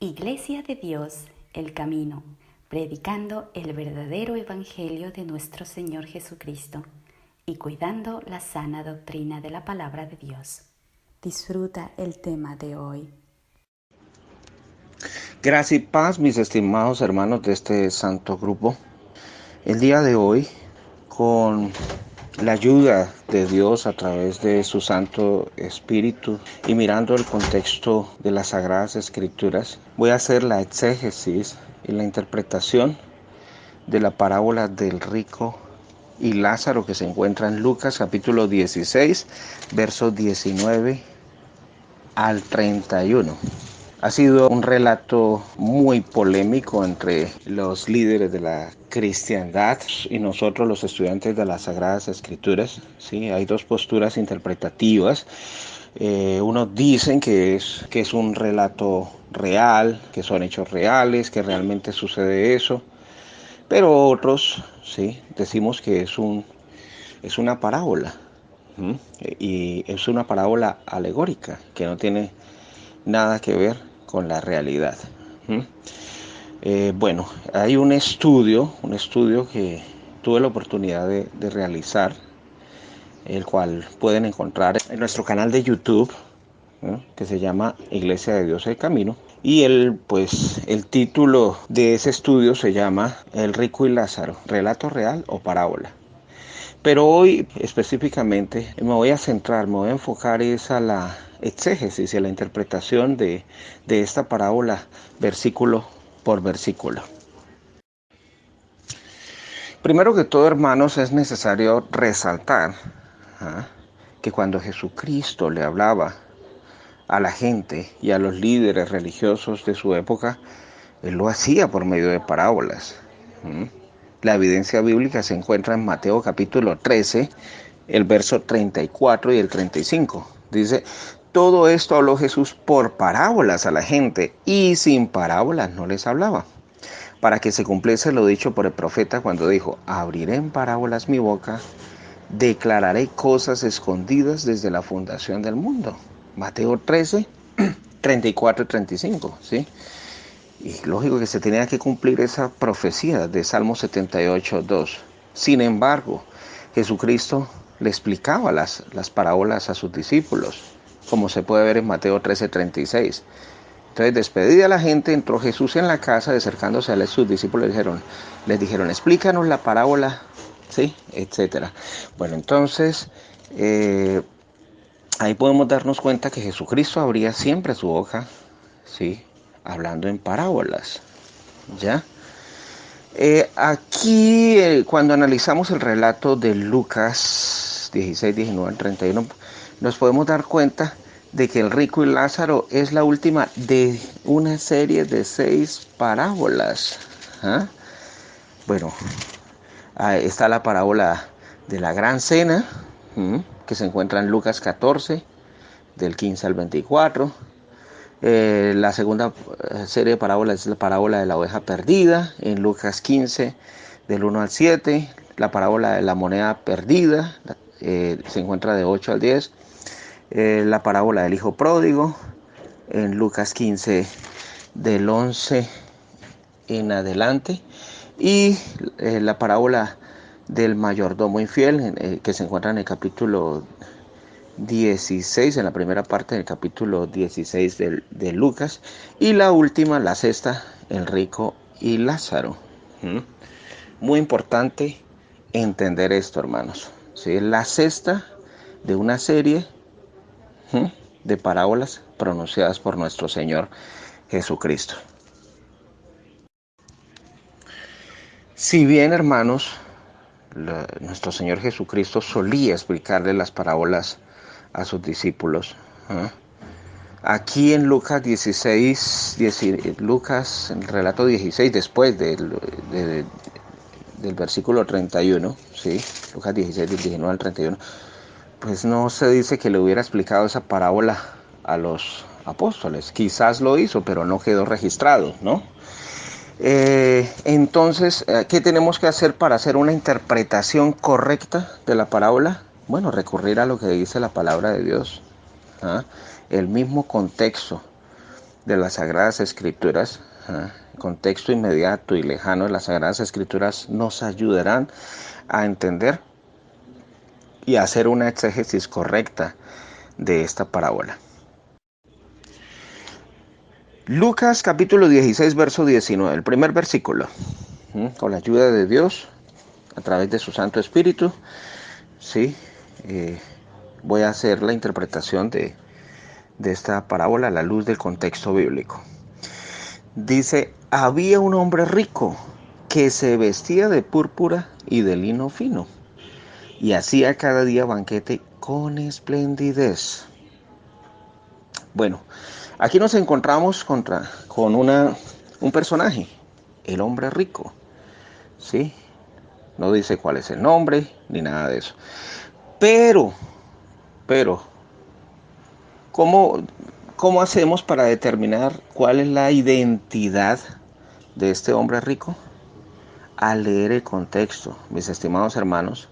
Iglesia de Dios, el camino, predicando el verdadero evangelio de nuestro Señor Jesucristo y cuidando la sana doctrina de la palabra de Dios. Disfruta el tema de hoy. Gracia y paz, mis estimados hermanos de este santo grupo. El día de hoy, con la ayuda de Dios a través de su Santo Espíritu y mirando el contexto de las Sagradas Escrituras, voy a hacer la exégesis y la interpretación de la parábola del rico y Lázaro que se encuentra en Lucas capítulo 16, versos 19 al 31. Ha sido un relato muy polémico entre los líderes de la cristiandad y nosotros los estudiantes de las Sagradas Escrituras. ¿Sí? Hay dos posturas interpretativas. Unos dicen que es un relato real, que son hechos reales, que realmente sucede eso. Pero otros, ¿sí? Decimos que es una parábola. Y es una parábola alegórica, que no tiene nada que ver con la realidad. Bueno, hay un estudio que tuve la oportunidad de realizar, el cual pueden encontrar en nuestro canal de YouTube, ¿no? Que se llama Iglesia de Dios el Camino. Y el título de ese estudio se llama El rico y Lázaro, relato real o parábola. Pero hoy específicamente me voy a enfocar a la exégesis y a la interpretación de esta parábola versículo por versículo. Primero que todo, hermanos, es necesario resaltar que cuando Jesucristo le hablaba a la gente y a los líderes religiosos de su época, Él lo hacía por medio de parábolas. La evidencia bíblica se encuentra en Mateo capítulo 13, el verso 34 y el 35. Dice, todo esto habló Jesús por parábolas a la gente y sin parábolas no les hablaba, para que se cumpliese lo dicho por el profeta cuando dijo, abriré en parábolas mi boca, declararé cosas escondidas desde la fundación del mundo. Mateo 13, 34 y 35, ¿sí? Y lógico que se tenía que cumplir esa profecía de Salmo 78, 2. Sin embargo, Jesucristo le explicaba las parábolas a sus discípulos, como se puede ver en Mateo 13, 36. Entonces, despedida la gente, entró Jesús en la casa, acercándose a sus discípulos, les dijeron, explícanos la parábola, ¿sí? Etcétera. Bueno, entonces, ahí podemos darnos cuenta que Jesucristo abría siempre su boca, ¿sí? Hablando en parábolas, ¿ya? Cuando analizamos el relato de Lucas 16, 19 al 31, nos podemos dar cuenta de que el rico y Lázaro es la última de una serie de 6 parábolas. Bueno, está la parábola de la gran cena, que se encuentra en Lucas 14, del 15 al 24. La segunda serie de parábolas es la parábola de la oveja perdida, en Lucas 15, del 1 al 7. La parábola de la moneda perdida, se encuentra de 8 al 10. La parábola del hijo pródigo, en Lucas 15, del 11 en adelante. Y la parábola del mayordomo infiel, que se encuentra en el capítulo 16, en la primera parte del capítulo 16 de Lucas, y la última, la sexta, el rico y Lázaro. Muy importante entender esto, hermanos. ¿Sí? La sexta de una serie de parábolas pronunciadas por nuestro Señor Jesucristo. Si bien, hermanos, nuestro Señor Jesucristo solía explicarle las parábolas a sus discípulos, aquí en Lucas 16, Lucas, en el relato 16, después del versículo 31, ¿sí? Lucas 16, del 19 al 31, pues no se dice que le hubiera explicado esa parábola a los apóstoles. Quizás lo hizo, pero no quedó registrado, ¿no? Entonces, ¿qué tenemos que hacer para hacer una interpretación correcta de la parábola? Bueno, recurrir a lo que dice la palabra de Dios. El mismo contexto de las Sagradas Escrituras, contexto inmediato y lejano de las Sagradas Escrituras, nos ayudarán a entender y a hacer una exégesis correcta de esta parábola. Lucas capítulo 16, verso 19, el primer versículo. Con la ayuda de Dios, a través de su Santo Espíritu, ¿sí? Voy a hacer la interpretación de esta parábola a la luz del contexto bíblico. Dice, había un hombre rico que se vestía de púrpura y de lino fino y hacía cada día banquete con esplendidez. Bueno, aquí nos encontramos con un personaje, el hombre rico, ¿sí? No dice cuál es el nombre ni nada de eso. Pero, ¿cómo hacemos para determinar cuál es la identidad de este hombre rico? Al leer el contexto, mis estimados hermanos,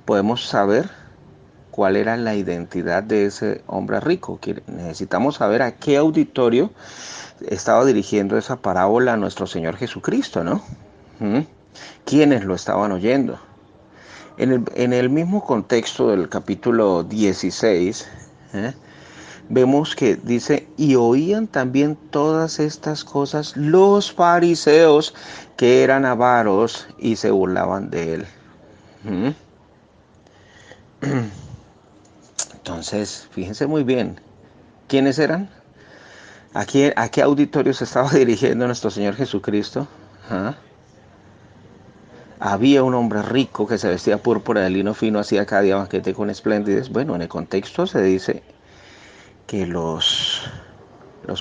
podemos saber cuál era la identidad de ese hombre rico. Necesitamos saber a qué auditorio estaba dirigiendo esa parábola a nuestro Señor Jesucristo, ¿no? ¿Quiénes lo estaban oyendo? En el mismo contexto del capítulo 16, vemos que dice, y oían también todas estas cosas los fariseos que eran avaros y se burlaban de él. Entonces, fíjense muy bien, ¿quiénes eran? ¿A qué auditorio se estaba dirigiendo nuestro Señor Jesucristo? Había un hombre rico que se vestía púrpura de lino fino, hacía cada día banquete con esplendidez. Bueno, en el contexto se dice que los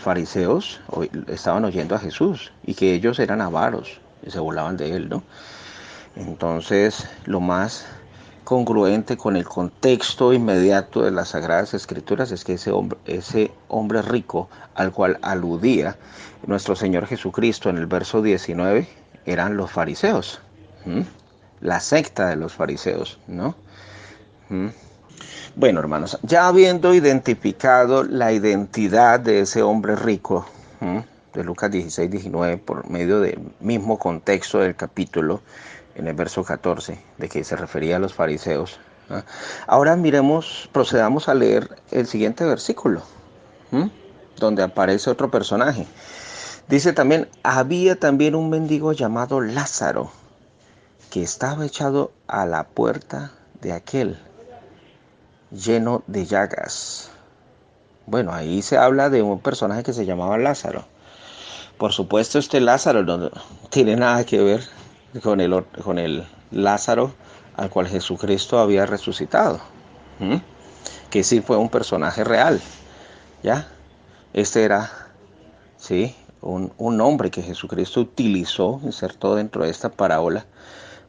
fariseos estaban oyendo a Jesús y que ellos eran avaros y se burlaban de él, ¿no? Entonces, lo más congruente con el contexto inmediato de las Sagradas Escrituras es que ese hombre rico al cual aludía nuestro Señor Jesucristo en el verso 19 eran los fariseos, la secta de los fariseos, ¿no? Bueno, hermanos, ya habiendo identificado la identidad de ese hombre rico, de Lucas 16, 19, por medio del mismo contexto del capítulo, en el verso 14, de que se refería a los fariseos. Ahora procedamos a leer el siguiente versículo, donde aparece otro personaje. Dice también, había también un mendigo llamado Lázaro, que estaba echado a la puerta de aquel, lleno de llagas. Bueno, ahí se habla de un personaje que se llamaba Lázaro. Por supuesto, este Lázaro no tiene nada que ver con el Lázaro al cual Jesucristo había resucitado, que sí fue un personaje real, ¿ya? Este era, sí, un nombre que Jesucristo utilizó, insertó dentro de esta parábola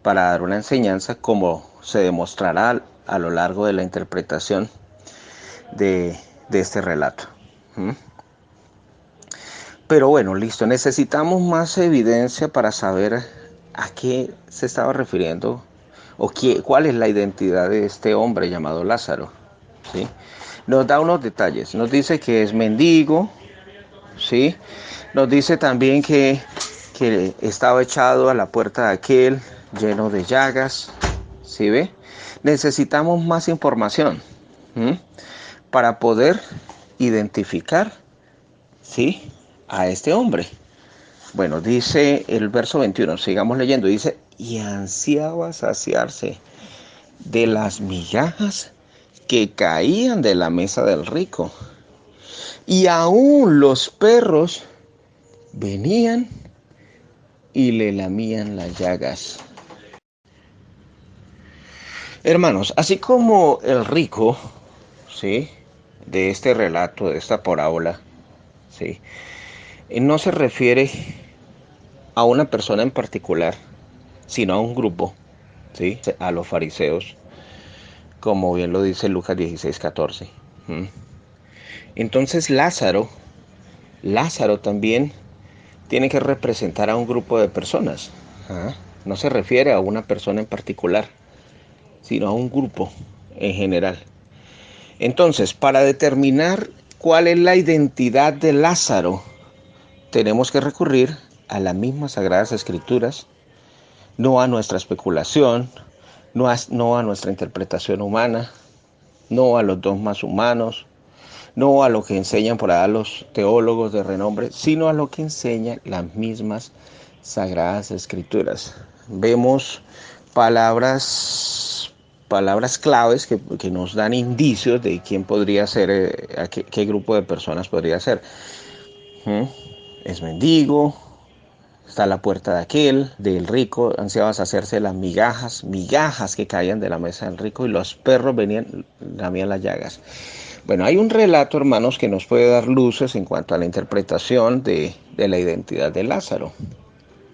para dar una enseñanza, como se demostrará a lo largo de la interpretación de este relato. Pero bueno, listo, necesitamos más evidencia para saber a qué se estaba refiriendo o cuál es la identidad de este hombre llamado Lázaro, ¿sí? Nos da unos detalles, nos dice que es mendigo, ¿sí? Nos dice también que estaba echado a la puerta de aquel, lleno de llagas, ¿sí ve? Necesitamos más información para poder identificar, ¿sí?, a este hombre. Bueno, dice el verso 21, sigamos leyendo, dice, y ansiaba saciarse de las migajas que caían de la mesa del rico, y aún los perros venían y le lamían las llagas. Hermanos, así como el rico, ¿sí?, de este relato, de esta parábola, ¿sí?, no se refiere a una persona en particular, sino a un grupo, ¿sí?, a los fariseos, como bien lo dice Lucas 16, 14. Entonces Lázaro también tiene que representar a un grupo de personas. No se refiere a una persona en particular, sino a un grupo en general. Entonces, para determinar cuál es la identidad de Lázaro, tenemos que recurrir a las mismas Sagradas Escrituras, no a nuestra especulación, no a nuestra interpretación humana, no a los dogmas humanos, no a lo que enseñan por allá los teólogos de renombre, sino a lo que enseñan las mismas Sagradas Escrituras. Vemos palabras claves que nos dan indicios de quién podría ser, qué grupo de personas podría ser. Es mendigo, está a la puerta de aquel, del rico, ansiabas hacerse las migajas que caían de la mesa del rico, y los perros venían, lamían las llagas. Bueno, hay un relato, hermanos, que nos puede dar luces en cuanto a la interpretación de la identidad de Lázaro,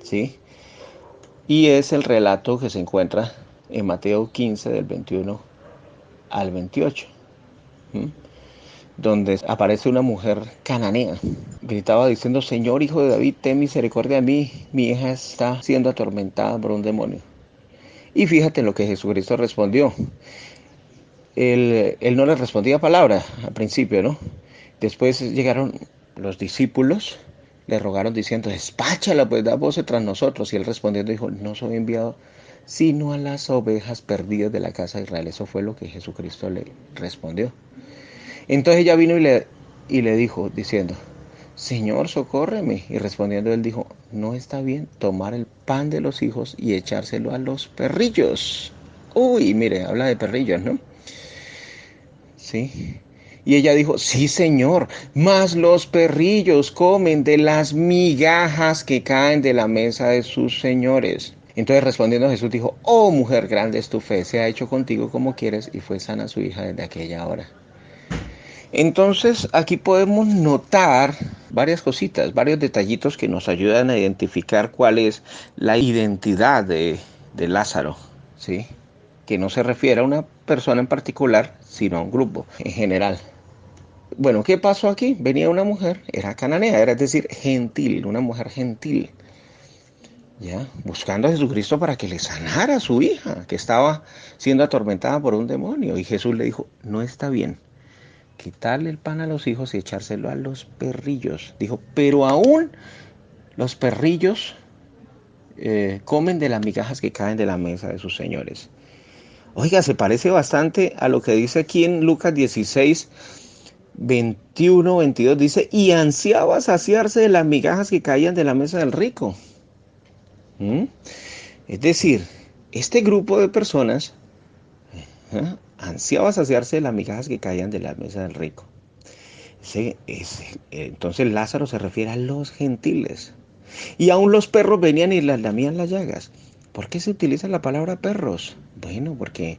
¿sí? Y es el relato que se encuentra en Mateo 15, del 21 al 28, donde aparece una mujer cananea. Gritaba diciendo: Señor, hijo de David, ten misericordia de mí, mi hija está siendo atormentada por un demonio. Y fíjate en lo que Jesucristo respondió. Él no le respondía palabra al principio, ¿no? Después llegaron los discípulos, le rogaron diciendo: despáchala, pues da voces tras nosotros. Y él respondiendo dijo: no soy enviado sino a las ovejas perdidas de la casa de Israel. Eso fue lo que Jesucristo le respondió. Entonces ella vino y le dijo, diciendo: Señor, socórreme. Y respondiendo él dijo: no está bien tomar el pan de los hijos y echárselo a los perrillos. Uy, mire, habla de perrillos, ¿no? Sí. Y ella dijo: sí, Señor, mas los perrillos comen de las migajas que caen de la mesa de sus señores. Entonces respondiendo Jesús dijo: oh mujer, grande es tu fe, se ha hecho contigo como quieres. Y fue sana su hija desde aquella hora. Entonces aquí podemos notar varias cositas, varios detallitos que nos ayudan a identificar cuál es la identidad de Lázaro, ¿sí? Que no se refiere a una persona en particular, sino a un grupo en general. Bueno, ¿qué pasó aquí? Venía una mujer, era cananea, era, es decir, gentil, una mujer gentil, ¿ya? Buscando a Jesucristo para que le sanara a su hija, que estaba siendo atormentada por un demonio. Y Jesús le dijo: no está bien quitarle el pan a los hijos y echárselo a los perrillos. Dijo: pero aún los perrillos comen de las migajas que caen de la mesa de sus señores. Oiga, se parece bastante a lo que dice aquí en Lucas 16, 21, 22. Dice: y ansiaba saciarse de las migajas que caían de la mesa del rico. Es decir, este grupo de personas ansiaba saciarse de las migajas que caían de la mesa del rico. Entonces Lázaro se refiere a los gentiles. Y aún los perros venían y las lamían las llagas. ¿Por qué se utiliza la palabra perros? Bueno, porque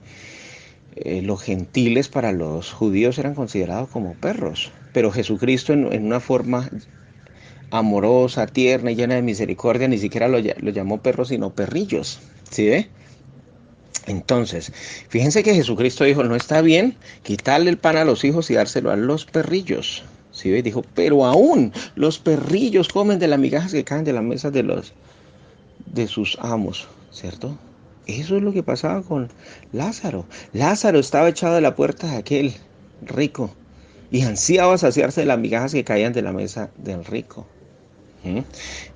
los gentiles para los judíos eran considerados como perros. Pero Jesucristo, en una forma amorosa, tierna y llena de misericordia, ni siquiera lo llamó perros, sino perrillos. ¿Sí ve? Entonces, fíjense que Jesucristo dijo: no está bien quitarle el pan a los hijos y dárselo a los perrillos. ¿Sí ve? Dijo: pero aún los perrillos comen de las migajas que caen de la mesa de sus amos, ¿cierto? Eso es lo que pasaba con Lázaro. Lázaro estaba echado a la puerta de aquel rico y ansiaba saciarse de las migajas que caían de la mesa del rico.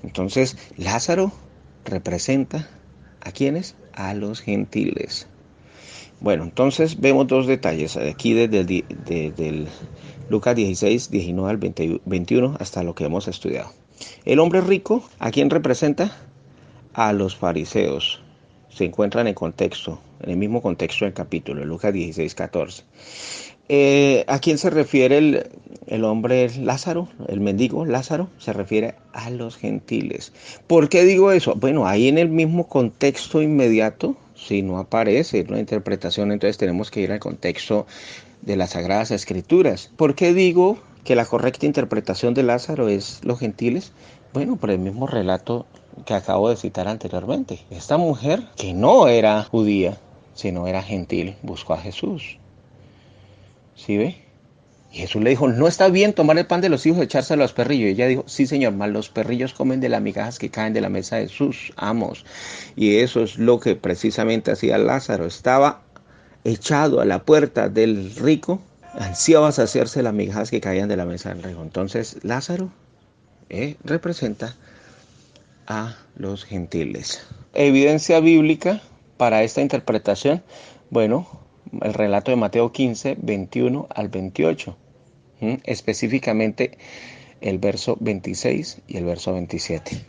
Entonces, Lázaro representa ¿a quiénes? A los gentiles. Bueno, entonces vemos dos detalles aquí desde el Lucas 16, 19 al 21 hasta lo que hemos estudiado. El hombre rico, ¿a quién representa? A los fariseos. Se encuentran en contexto, en el mismo contexto del capítulo, Lucas 16, 14. ¿A quién se refiere el hombre Lázaro, el mendigo Lázaro? Se refiere a los gentiles. ¿Por qué digo eso? Bueno, ahí en el mismo contexto inmediato, si no aparece una interpretación, entonces tenemos que ir al contexto de las Sagradas Escrituras. ¿Por qué digo que la correcta interpretación de Lázaro es los gentiles? Bueno, por el mismo relato que acabo de citar anteriormente. Esta mujer, que no era judía, sino era gentil, buscó a Jesús. ¿Sí ve? Y Jesús le dijo: no está bien tomar el pan de los hijos y echárselo a los perrillos. Y ella dijo: sí, Señor, mas los perrillos comen de las migajas que caen de la mesa de sus amos. Y eso es lo que precisamente hacía Lázaro. Estaba echado a la puerta del rico, ansiaba saciarse las migajas que caían de la mesa del rico. Entonces Lázaro representa a los gentiles. Evidencia bíblica para esta interpretación, bueno, el relato de Mateo 15, 21 al 28, específicamente el verso 26 y el verso 27.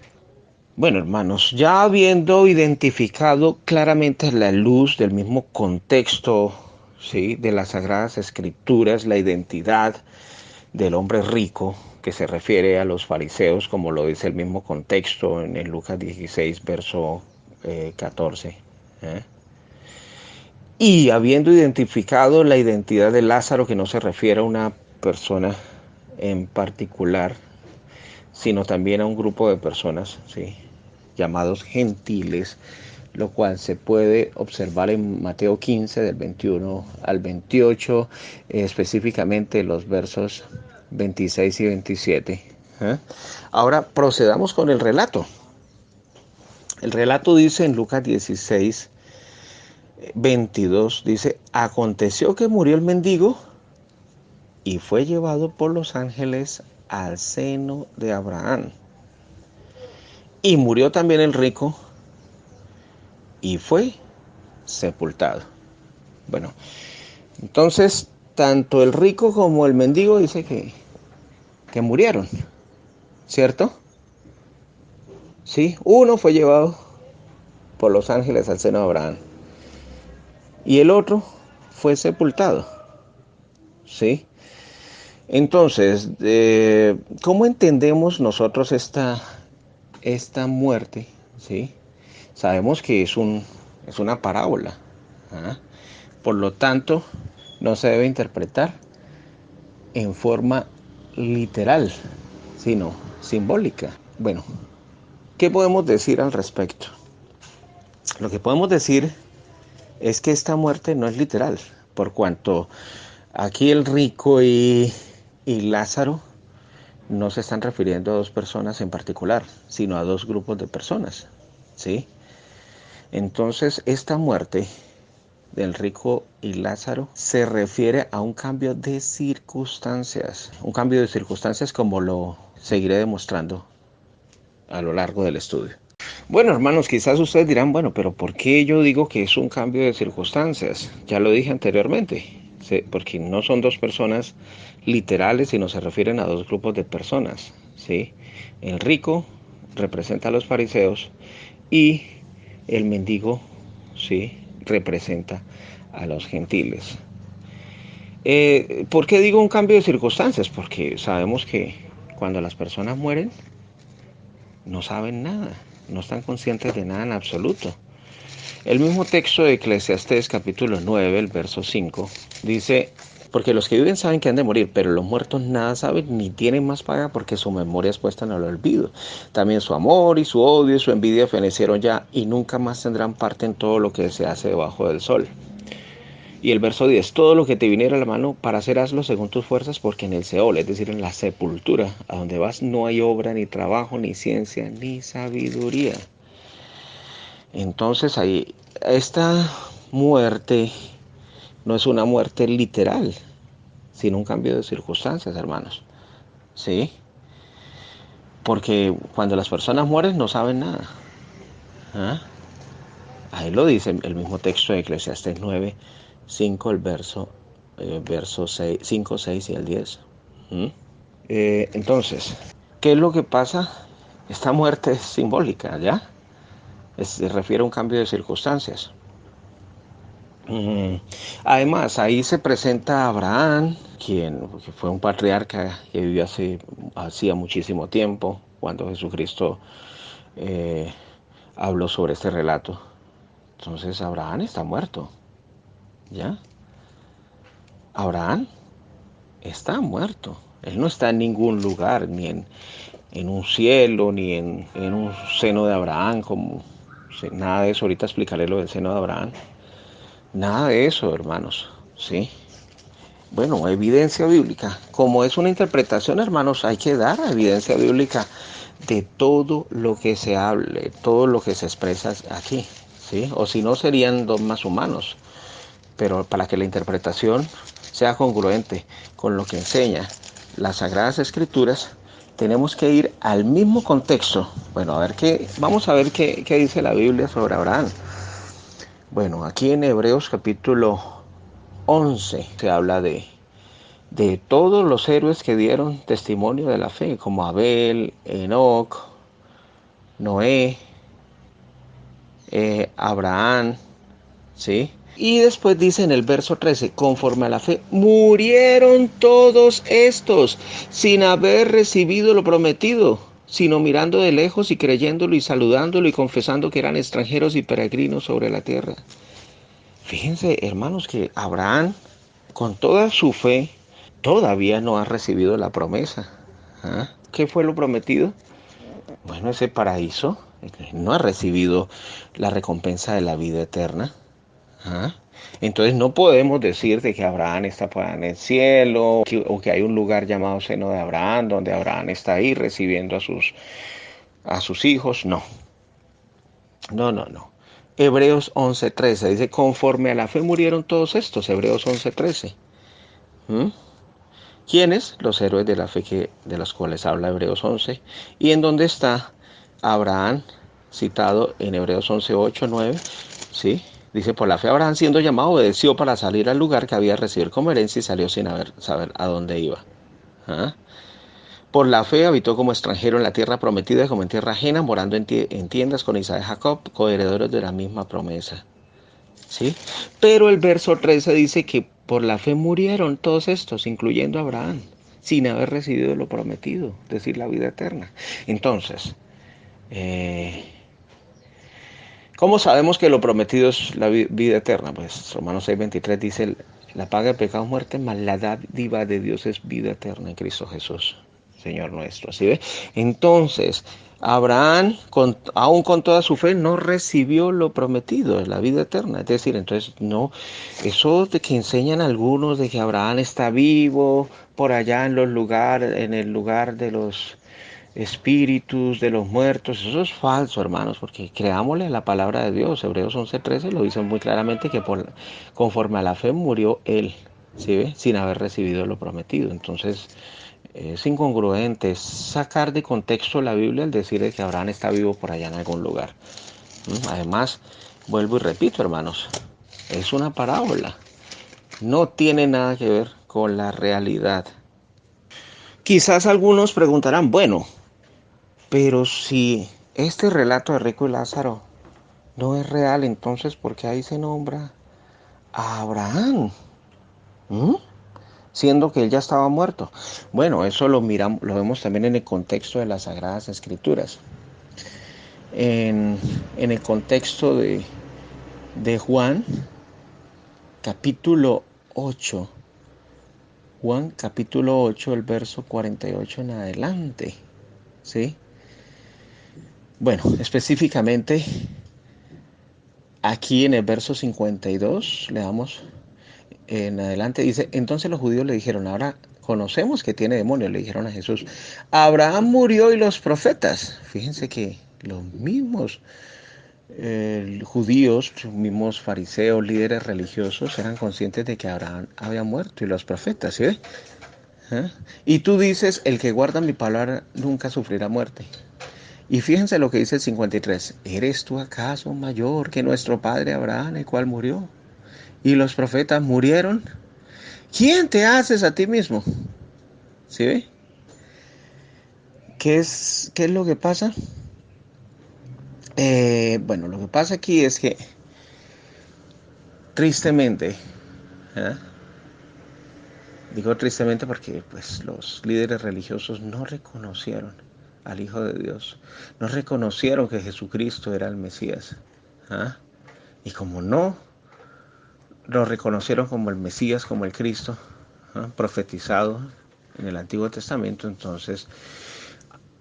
Bueno, hermanos, ya habiendo identificado claramente la luz del mismo contexto, ¿sí?, de las Sagradas Escrituras, la identidad del hombre rico, que se refiere a los fariseos, como lo dice el mismo contexto en el Lucas 16, verso 14. Y habiendo identificado la identidad de Lázaro, que no se refiere a una persona en particular, sino también a un grupo de personas, ¿sí?, llamados gentiles, lo cual se puede observar en Mateo 15, del 21 al 28, específicamente los versos 26 y 27. Ahora procedamos con el relato. El relato dice en Lucas 16, 22, dice: aconteció que murió el mendigo y fue llevado por los ángeles al seno de Abraham. Y murió también el rico y fue sepultado. Bueno, entonces tanto el rico como el mendigo dice que murieron, ¿cierto? Sí, uno fue llevado por los ángeles al seno de Abraham y el otro fue sepultado, ¿sí? Entonces, ¿cómo entendemos nosotros esta muerte? ¿Sí? Sabemos que es una parábola, ¿ah? Por lo tanto, no se debe interpretar en forma literal, sino simbólica. Bueno, ¿qué podemos decir al respecto? Lo que podemos decir es que esta muerte no es literal, por cuanto aquí el rico y Lázaro no se están refiriendo a dos personas en particular, sino a dos grupos de personas, ¿sí? Entonces, esta muerte del rico y Lázaro se refiere a un cambio de circunstancias, como lo seguiré demostrando a lo largo del estudio. Bueno, hermanos, quizás ustedes dirán, bueno, pero ¿por qué yo digo que es un cambio de circunstancias? Ya lo dije anteriormente, ¿sí? Porque no son dos personas literales, sino se refieren a dos grupos de personas, ¿sí? El rico representa a los fariseos y el mendigo, ¿sí?, representa a los gentiles. ¿Por qué digo un cambio de circunstancias? Porque sabemos que cuando las personas mueren, no saben nada, no están conscientes de nada en absoluto. El mismo texto de Eclesiastés capítulo 9, el verso 5, dice: porque los que viven saben que han de morir, pero los muertos nada saben ni tienen más paga, porque su memoria es puesta en el olvido. También su amor y su odio y su envidia fenecieron ya, y nunca más tendrán parte en todo lo que se hace debajo del sol. Y el verso 10, todo lo que te viniera a la mano para hacer, hazlo según tus fuerzas, porque en el Seol, es decir, en la sepultura, a donde vas, no hay obra, ni trabajo, ni ciencia, ni sabiduría. Entonces ahí, esta muerte no es una muerte literal, sino un cambio de circunstancias, hermanos. ¿Sí? Porque cuando las personas mueren no saben nada. ¿Ah? Ahí lo dice el mismo texto de Eclesiastés 9, 5, el verso 6, 5, 6 y el 10. Entonces, ¿qué es lo que pasa? Esta muerte es simbólica, ¿ya? Se refiere a un cambio de circunstancias. Además, ahí se presenta a Abraham, quien fue un patriarca que vivió hacía muchísimo tiempo, cuando Jesucristo habló sobre este relato. Entonces, Abraham está muerto, ¿ya? Abraham está muerto. Él no está en ningún lugar, ni en un cielo, ni en un seno de Abraham, nada de eso. Ahorita explicaré lo del seno de Abraham. Nada de eso, hermanos, ¿sí? Bueno, evidencia bíblica. Como es una interpretación, hermanos, hay que dar evidencia bíblica de todo lo que se hable, todo lo que se expresa aquí, ¿sí? O si no, serían dogmas humanos. Pero para que la interpretación sea congruente con lo que enseña las Sagradas Escrituras, tenemos que ir al mismo contexto. Bueno, vamos a ver qué dice la Biblia sobre Abraham. Bueno, aquí en Hebreos capítulo 11 se habla de todos los héroes que dieron testimonio de la fe, como Abel, Enoc, Noé, Abraham, ¿sí? Y después dice en el verso 13, conforme a la fe, murieron todos estos sin haber recibido lo prometido, sino mirando de lejos y creyéndolo y saludándolo y confesando que eran extranjeros y peregrinos sobre la tierra. Fíjense, hermanos, que Abraham, con toda su fe, todavía no ha recibido la promesa. ¿Ah? ¿Qué fue lo prometido? Bueno, ese paraíso. No ha recibido la recompensa de la vida eterna. ¿Ah? Entonces no podemos decir de que Abraham está en el cielo o que hay un lugar llamado seno de Abraham donde Abraham está ahí recibiendo a sus hijos. No, no, no, no. Hebreos 11:13 dice, conforme a la fe murieron todos estos. Hebreos 11:13. ¿Mm? ¿Quiénes? Los héroes de la fe de los cuales habla Hebreos 11. ¿Y en dónde está Abraham citado en Hebreos 11:8, 9? ¿Sí? Dice, por la fe Abraham siendo llamado obedeció para salir al lugar que había recibido como herencia y salió sin saber a dónde iba. ¿Ah? Por la fe habitó como extranjero en la tierra prometida como en tierra ajena, morando en tiendas con Isaac y Jacob, coherederos de la misma promesa. ¿Sí? Pero el verso 13 dice que por la fe murieron todos estos, incluyendo a Abraham, sin haber recibido lo prometido, es decir, la vida eterna. Entonces, ¿cómo sabemos que lo prometido es la vida eterna? Pues Romanos 6:23 dice, la paga de pecado es muerte, mas la dádiva de Dios es vida eterna en Cristo Jesús, Señor nuestro. ¿Sí ve? Entonces, Abraham, aún con toda su fe, no recibió lo prometido, la vida eterna. Es decir, entonces, no, eso de que enseñan algunos de que Abraham está vivo por allá en el lugar de los espíritus de los muertos, eso es falso, hermanos, porque creámosle la palabra de Dios. Hebreos 11:13 lo dice muy claramente que conforme a la fe murió él, ¿sí ve? Sin haber recibido lo prometido. Entonces es incongruente, es sacar de contexto la Biblia al decir que Abraham está vivo por allá en algún lugar. Además, vuelvo y repito, hermanos, es una parábola, no tiene nada que ver con la realidad. Quizás algunos preguntarán, bueno, pero si este relato de Rico y Lázaro no es real, entonces ¿por qué ahí se nombra a Abraham? ¿Mm? Siendo que él ya estaba muerto. Bueno, eso lo vemos también en el contexto de las Sagradas Escrituras. En el contexto de Juan, capítulo 8. Juan, capítulo 8, el verso 48 en adelante. ¿Sí? Bueno, específicamente aquí en el verso 52, le damos en adelante, dice, entonces los judíos le dijeron, ahora conocemos que tiene demonios, le dijeron a Jesús, Abraham murió y los profetas. Fíjense que los mismos judíos, los mismos fariseos, líderes religiosos, eran conscientes de que Abraham había muerto y los profetas, ¿sí ve? ¿Ah? Y tú dices, el que guarda mi palabra nunca sufrirá muerte. Y fíjense lo que dice el 53, ¿eres tú acaso mayor que nuestro padre Abraham, el cual murió? Y los profetas murieron. ¿Quién te haces a ti mismo? ¿Sí ve? ¿Qué es lo que pasa? Bueno, lo que pasa aquí es que, tristemente, ¿eh? Digo tristemente porque pues, los líderes religiosos no reconocieron al Hijo de Dios, no reconocieron que Jesucristo era el Mesías. ¿Eh? Y como no lo reconocieron como el Mesías, como el Cristo, profetizado en el Antiguo Testamento, entonces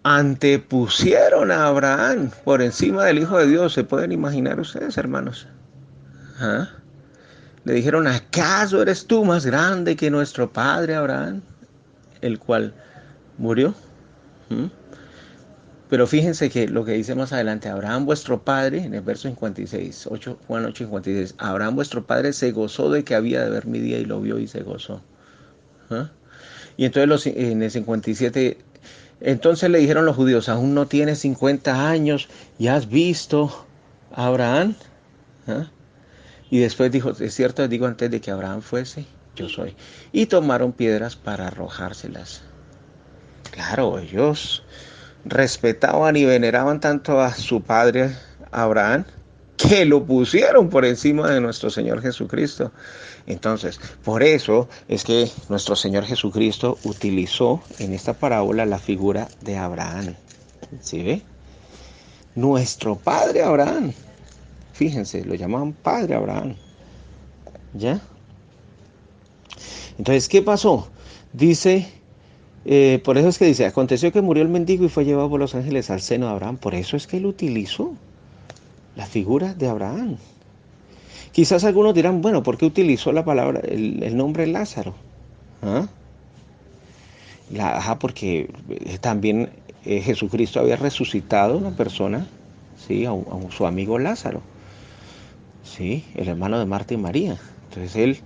antepusieron a Abraham por encima del Hijo de Dios. ¿Se pueden imaginar ustedes, hermanos? ¿Ah? Le dijeron, ¿acaso eres tú más grande que nuestro padre Abraham, el cual murió? ¿Mm? Pero fíjense que lo que dice más adelante, Abraham vuestro padre, en el verso 56, Juan 8:56, Abraham vuestro padre se gozó de que había de ver mi día y lo vio y se gozó. ¿Ah? Y entonces en el 57 Entonces le dijeron los judíos, aún no tienes 50 años y has visto a Abraham. ¿Ah? Y después dijo, es cierto, digo antes de que Abraham fuese, yo soy. Y tomaron piedras para arrojárselas. Claro, ellos respetaban y veneraban tanto a su padre Abraham que lo pusieron por encima de nuestro Señor Jesucristo. Entonces, por eso es que nuestro Señor Jesucristo utilizó en esta parábola la figura de Abraham. ¿Sí ve? Nuestro padre Abraham. Fíjense, lo llamaban padre Abraham. ¿Ya? Entonces, ¿qué pasó? Dice, por eso es que dice, aconteció que murió el mendigo y fue llevado por los ángeles al seno de Abraham. Por eso es que él utilizó la figura de Abraham. Quizás algunos dirán, bueno, ¿por qué utilizó la palabra, el nombre Lázaro? ¿Ah? Porque también Jesucristo había resucitado a una persona, ¿sí? A su amigo Lázaro, ¿sí? El hermano de Marta y María. Entonces él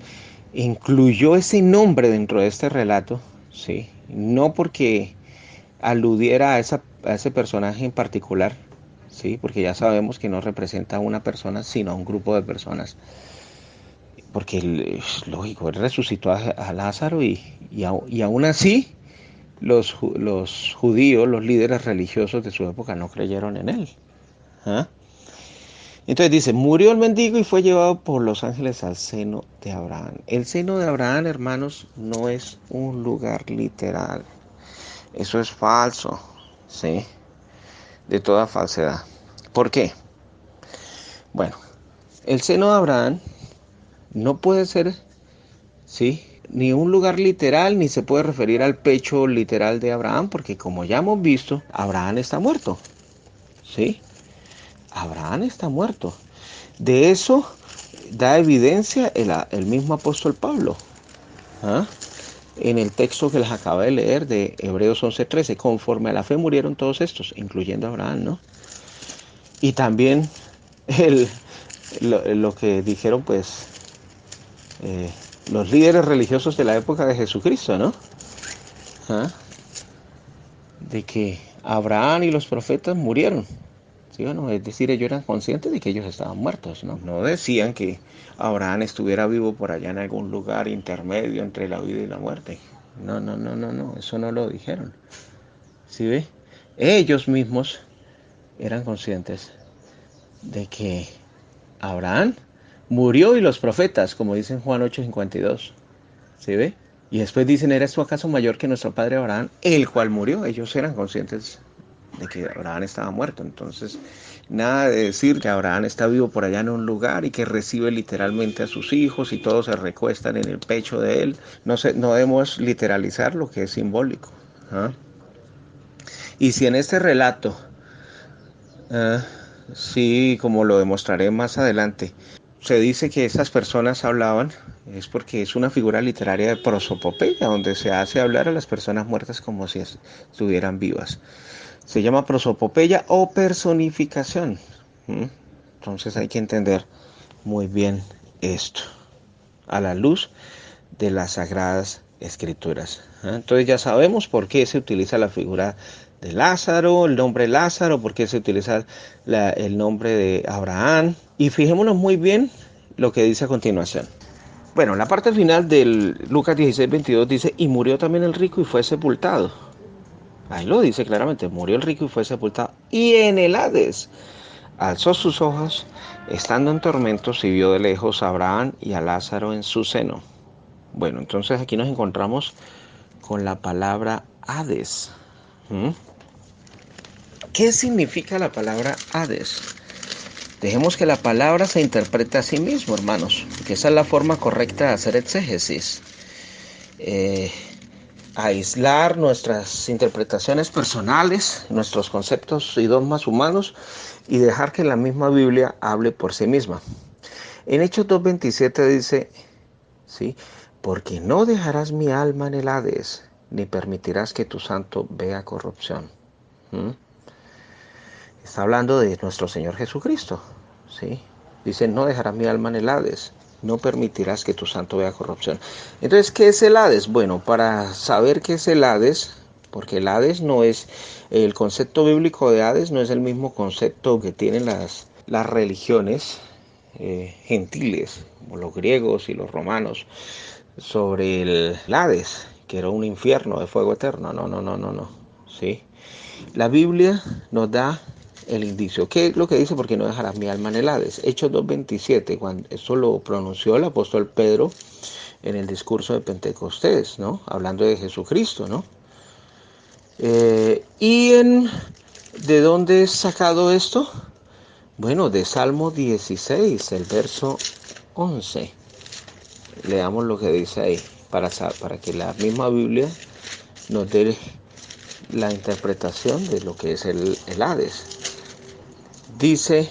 incluyó ese nombre dentro de este relato, ¿sí? No porque aludiera a ese personaje en particular, ¿sí? Porque ya sabemos que no representa a una persona, sino a un grupo de personas. Porque es lógico, él resucitó a Lázaro y aún así los judíos, los líderes religiosos de su época no creyeron en él. ¿Ah? Entonces dice, murió el mendigo y fue llevado por los ángeles al seno de Abraham. El seno de Abraham, hermanos, no es un lugar literal. Eso es falso, ¿sí? De toda falsedad. ¿Por qué? Bueno, el seno de Abraham no puede ser, ¿sí? Ni un lugar literal, ni se puede referir al pecho literal de Abraham, porque como ya hemos visto, Abraham está muerto, ¿sí? Abraham está muerto. De eso da evidencia el mismo apóstol Pablo. ¿Ah? En el texto que les acabo de leer de Hebreos 11:13, conforme a la fe murieron todos estos, incluyendo a Abraham, ¿no? Y también lo que dijeron, pues, los líderes religiosos de la época de Jesucristo, ¿no? ¿Ah? De que Abraham y los profetas murieron. ¿Sí? Bueno, es decir, ellos eran conscientes de que ellos estaban muertos, ¿no? No decían que Abraham estuviera vivo por allá en algún lugar intermedio entre la vida y la muerte. No, no, no, no, no, eso no lo dijeron. ¿Sí ve? Ellos mismos eran conscientes de que Abraham murió y los profetas, como dice en Juan 8:52. ¿Sí ve? Y después dicen, ¿eres tú acaso mayor que nuestro padre Abraham, el cual murió? Ellos eran conscientes de que Abraham estaba muerto. Entonces, nada de decir que Abraham está vivo por allá en un lugar y que recibe literalmente a sus hijos y todos se recuestan en el pecho de él. No debemos literalizar lo que es simbólico. ¿Ah? Y si en este relato, ah, sí, como lo demostraré más adelante, se dice que estas personas hablaban, es porque es una figura literaria de prosopopeya, donde se hace hablar a las personas muertas como si estuvieran vivas. Se llama prosopopeya o personificación. Entonces hay que entender muy bien esto a la luz de las Sagradas Escrituras. Entonces ya sabemos por qué se utiliza la figura de Lázaro, el nombre Lázaro, por qué se utiliza el nombre de Abraham. Y fijémonos muy bien lo que dice a continuación. Bueno, la parte final del Lucas 16:22 dice, y murió también el rico y fue sepultado. Ahí lo dice claramente, murió el rico y fue sepultado. Y en el Hades alzó sus ojos, estando en tormentos, y vio de lejos a Abraham y a Lázaro en su seno. Bueno, entonces aquí nos encontramos con la palabra Hades. ¿Qué significa la palabra Hades? Dejemos que la palabra se interprete a sí mismo, hermanos, que esa es la forma correcta de hacer exégesis. Aislar nuestras interpretaciones personales, nuestros conceptos y dogmas humanos y dejar que la misma Biblia hable por sí misma. En Hechos 2:27 dice, ¿sí? Porque no dejarás mi alma en el Hades, ni permitirás que tu santo vea corrupción. Está hablando de nuestro Señor Jesucristo, ¿sí? Dice, no dejarás mi alma en el Hades, no permitirás que tu santo vea corrupción. Entonces, ¿qué es el Hades? Bueno, para saber qué es el Hades, porque el Hades no es, el concepto bíblico de Hades no es el mismo concepto que tienen las religiones gentiles, como los griegos y los romanos, sobre el Hades, que era un infierno de fuego eterno. No, no, no, no, no. ¿Sí? La Biblia nos da el indicio. ¿Qué es lo que dice? Porque no dejarás mi alma en el Hades. Hechos 2:27, cuando eso lo pronunció el apóstol Pedro en el discurso de Pentecostés, ¿no? Hablando de Jesucristo, ¿no? ¿De dónde es sacado esto? Bueno, de Salmo 16, el verso 11. Leamos lo que dice ahí, para que la misma Biblia nos dé la interpretación de lo que es el Hades. Dice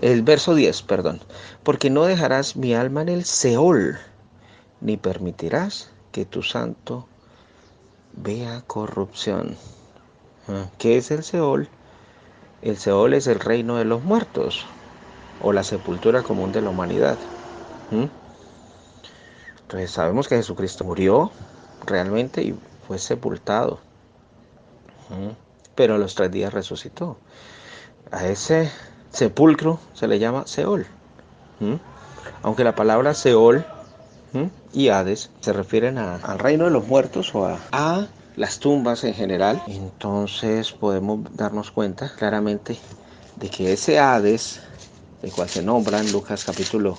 el verso 10, perdón, porque no dejarás mi alma en el Seol, ni permitirás que tu santo vea corrupción. ¿Qué es el Seol? El Seol es el reino de los muertos, o la sepultura común de la humanidad. Entonces sabemos que Jesucristo murió realmente y fue sepultado, pero a los 3 días resucitó. A ese sepulcro se le llama Seol. Aunque la palabra Seol y Hades se refieren al reino de los muertos o a las tumbas en general, entonces podemos darnos cuenta claramente de que ese Hades, el cual se nombra en Lucas capítulo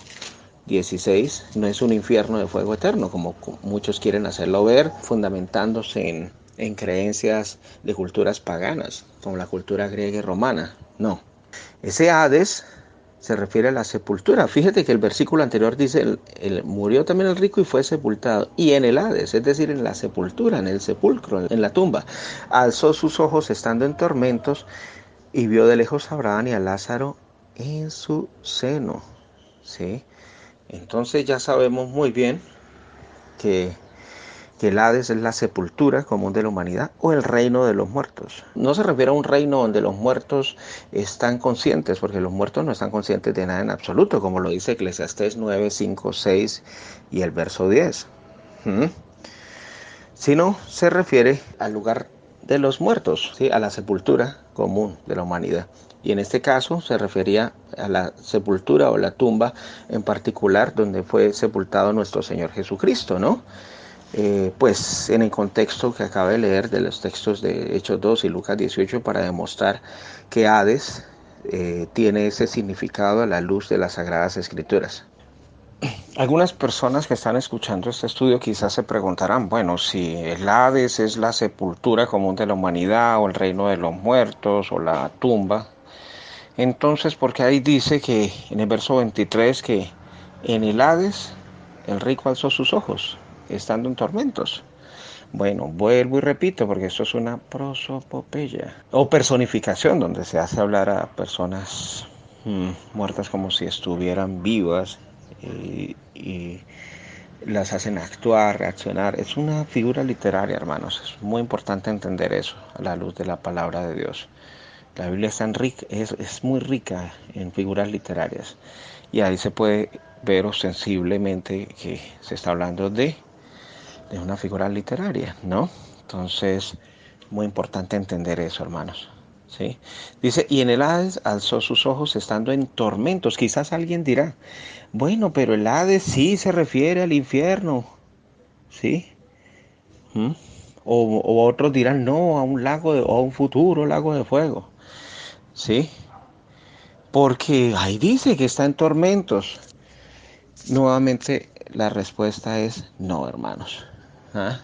16, no es un infierno de fuego eterno, como muchos quieren hacerlo ver, fundamentándose en creencias de culturas paganas, como la cultura griega y romana. No, ese Hades se refiere a la sepultura. Fíjate que el versículo anterior dice, murió también el rico y fue sepultado. Y en el Hades, es decir, en la sepultura, en el sepulcro, en la tumba, alzó sus ojos estando en tormentos y vio de lejos a Abraham y a Lázaro en su seno. ¿Sí? Entonces ya sabemos muy bien que el Hades es la sepultura común de la humanidad o el reino de los muertos. No se refiere a un reino donde los muertos están conscientes, porque los muertos no están conscientes de nada en absoluto, como lo dice Eclesiastés 9, 5, 6 y el verso 10. Sino se refiere al lugar de los muertos, ¿sí? A la sepultura común de la humanidad. Y en este caso se refería a la sepultura o la tumba en particular donde fue sepultado nuestro Señor Jesucristo, ¿no? Pues en el contexto que acabo de leer de los textos de Hechos 2 y Lucas 18 para demostrar que Hades tiene ese significado a la luz de las Sagradas Escrituras. Algunas personas que están escuchando este estudio quizás se preguntarán, bueno, si el Hades es la sepultura común de la humanidad o el reino de los muertos o la tumba, entonces ¿por qué ahí dice que en el verso 23 que en el Hades el rico alzó sus ojos estando en tormentos? Bueno, vuelvo y repito porque esto es una prosopopeya o personificación donde se hace hablar a personas muertas como si estuvieran vivas y las hacen actuar, reaccionar. Es una figura literaria, hermanos. Es muy importante entender eso a la luz de la palabra de Dios. La Biblia es muy rica en figuras literarias y ahí se puede ver ostensiblemente que se está hablando de una figura literaria, ¿no? Entonces, muy importante entender eso, hermanos. ¿Sí? Dice, y en el Hades alzó sus ojos estando en tormentos. Quizás alguien dirá, bueno, pero el Hades sí se refiere al infierno, ¿sí? ¿Mm? O otros dirán, no, a un lago o a un futuro lago de fuego, ¿sí? Porque ahí dice que está en tormentos. Nuevamente, la respuesta es no, hermanos. ¿Ah?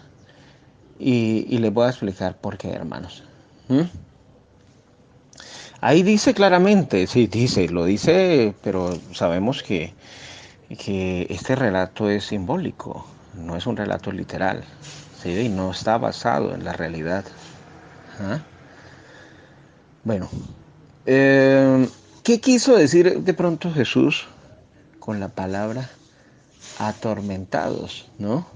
Y les voy a explicar por qué, hermanos. Ahí dice claramente, sí, lo dice, pero sabemos que este relato es simbólico, no es un relato literal, ¿sí? Y no está basado en la realidad. ¿Ah? Bueno, ¿qué quiso decir de pronto Jesús con la palabra atormentados, no?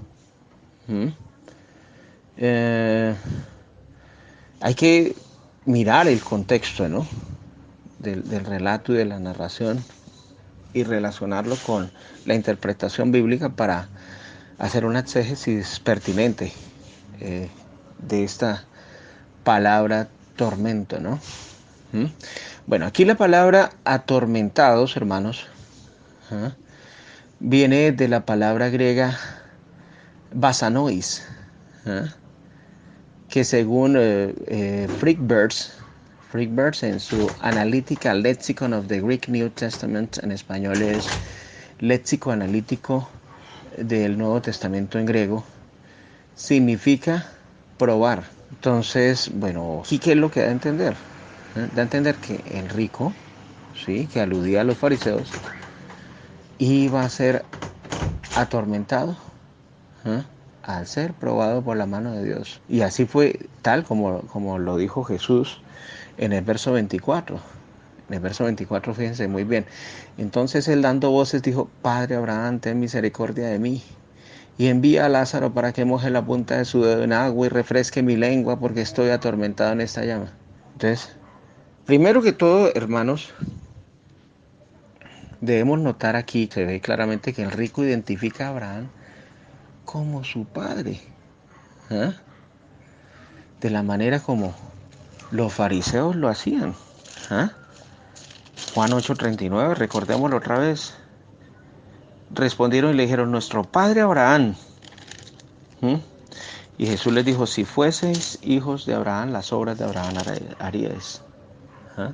Eh, Hay que mirar el contexto, ¿no? Del relato y de la narración y relacionarlo con la interpretación bíblica para hacer una exégesis pertinente de esta palabra tormento, ¿no? ¿Mm? Bueno, aquí la palabra atormentados, hermanos, ¿ah? Viene de la palabra griega basanois, ¿ah? Que según Freakbirds en su Analytical Lexicon of the Greek New Testament, en español es léxico analítico del Nuevo Testamento en griego, significa probar. Entonces, bueno, ¿y qué es lo que da a entender? Da a entender que el rico, ¿sí?, que aludía a los fariseos, iba a ser atormentado, ¿eh?, al ser probado por la mano de Dios. Y así fue, tal como lo dijo Jesús en el verso 24. En el verso 24, fíjense muy bien. Entonces él, dando voces, dijo: Padre Abraham, ten misericordia de mí, y envía a Lázaro para que moje la punta de su dedo en agua y refresque mi lengua, porque estoy atormentado en esta llama. Entonces, primero que todo, hermanos, debemos notar aquí, se ve claramente que el rico identifica a Abraham como su padre, ¿eh?, de la manera como los fariseos lo hacían, ¿eh? Juan 8:39, recordémoslo otra vez. Respondieron y le dijeron: nuestro padre Abraham. ¿Mm? Y Jesús les dijo: si fueseis hijos de Abraham, las obras de Abraham haríais. ¿Ah?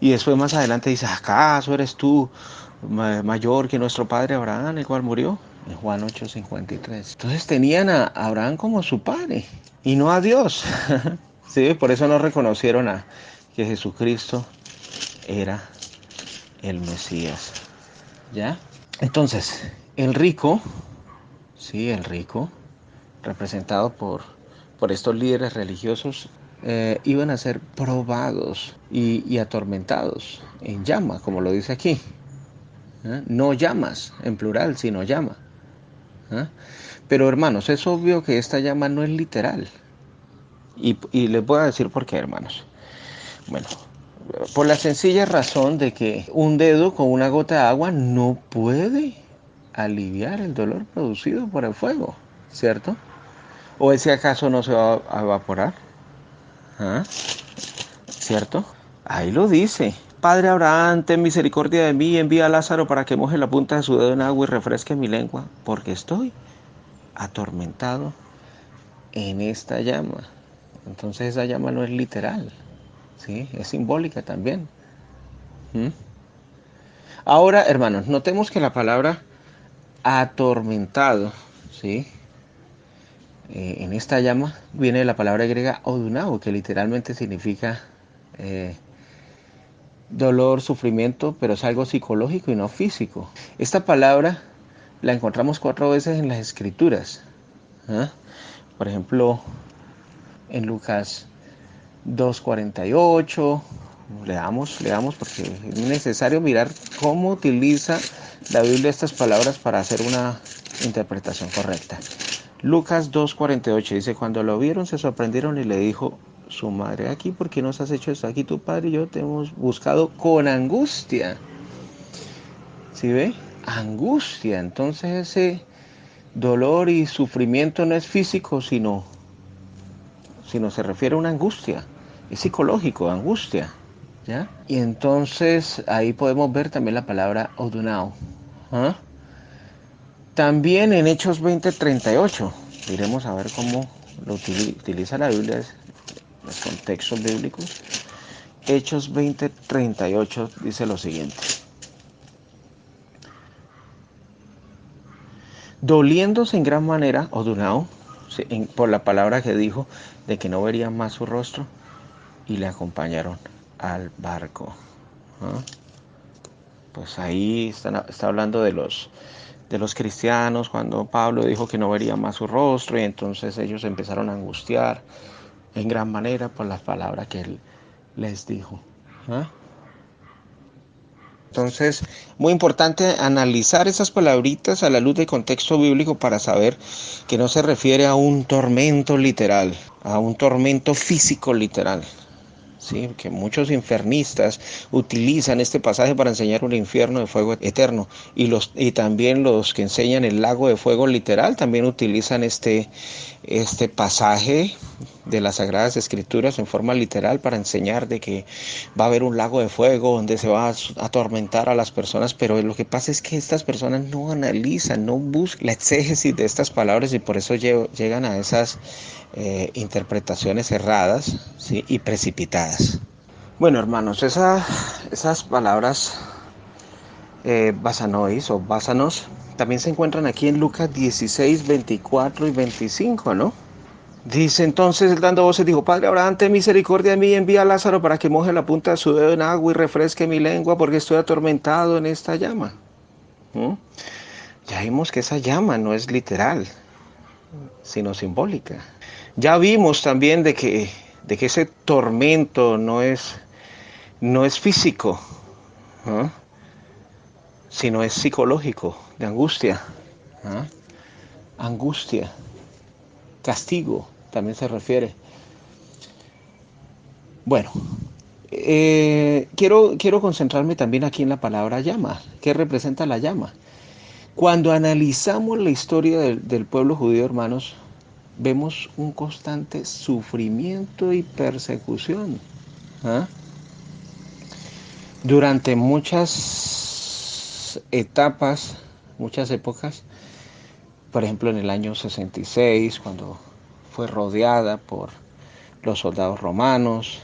Y después más adelante dice: ¿acaso eres tú mayor que nuestro padre Abraham, el cual murió? En Juan 8:53. Entonces tenían a Abraham como su padre y no a Dios. Sí, por eso no reconocieron a que Jesucristo era el Mesías. ¿Ya? Entonces, el rico, sí, el rico, representado por estos líderes religiosos, iban a ser probados y atormentados en llama, como lo dice aquí. No llamas en plural, sino llama. Pero hermanos, es obvio que esta llama no es literal. Y les voy a decir por qué, hermanos. Bueno, por la sencilla razón de que un dedo con una gota de agua no puede aliviar el dolor producido por el fuego, ¿cierto? ¿O ese acaso no se va a evaporar? ¿Ah? ¿Cierto? Ahí lo dice: Padre Abraham, ten misericordia de mí, envía a Lázaro para que moje la punta de su dedo en agua y refresque mi lengua, porque estoy atormentado en esta llama. Entonces esa llama no es literal, ¿sí? Es simbólica también. ¿Mm? Ahora, hermanos, notemos que la palabra atormentado, ¿sí?, en esta llama viene de la palabra griega odunao, que literalmente significa dolor, sufrimiento, pero es algo psicológico y no físico. Esta palabra la encontramos 4 veces en las Escrituras. ¿Eh? Por ejemplo, en Lucas 2:48. Leamos porque es necesario mirar cómo utiliza la Biblia estas palabras para hacer una interpretación correcta. Lucas 2:48 dice: cuando lo vieron se sorprendieron y le dijo su madre: aquí, ¿por qué nos has hecho esto? Aquí tu padre y yo te hemos buscado con angustia. ¿Sí ve? Angustia. Entonces ese dolor y sufrimiento no es físico, sino se refiere a una angustia. Es psicológico, angustia. ¿Ya? Y entonces ahí podemos ver también la palabra odunao. ¿Ah? También en Hechos 20:38, iremos a ver cómo lo utiliza la Biblia, los contextos bíblicos. Hechos 20:38 dice lo siguiente: doliéndose en gran manera, odunao, por la palabra que dijo de que no verían más su rostro, y le acompañaron al barco. ¿Ah? Pues ahí está hablando de los cristianos, cuando Pablo dijo que no vería más su rostro, y entonces ellos empezaron a angustiar en gran manera por las palabras que él les dijo. ¿Ah? Entonces, muy importante analizar esas palabritas a la luz del contexto bíblico para saber que no se refiere a un tormento literal, a un tormento físico literal. Sí, que muchos infernistas utilizan este pasaje para enseñar un infierno de fuego eterno, y también los que enseñan el lago de fuego literal también utilizan este pasaje de las Sagradas Escrituras en forma literal para enseñar de que va a haber un lago de fuego donde se va a atormentar a las personas, pero lo que pasa es que estas personas no analizan, no buscan la exégesis de estas palabras y por eso llegan a esas interpretaciones erradas, ¿sí? Y precipitadas. Bueno, hermanos, esas palabras basanois o básanos también se encuentran aquí en Lucas 16, 24 y 25, ¿no? Dice entonces él dando voces, dijo: Padre Abraham, ten misericordia de mí y envía a Lázaro para que moje la punta de su dedo en agua y refresque mi lengua porque estoy atormentado en esta llama. ¿Mm? Ya vimos que esa llama no es literal, sino simbólica. Ya vimos también de que ese tormento no es físico, ¿no? Sino es psicológico, de angustia. ¿No? Angustia, castigo, también se refiere. Bueno, quiero concentrarme también aquí en la palabra llama. ¿Qué representa la llama? Cuando analizamos la historia del pueblo judío, hermanos, vemos un constante sufrimiento y persecución. ¿Ah? Durante muchas etapas, muchas épocas, por ejemplo en el año 66, cuando fue rodeada por los soldados romanos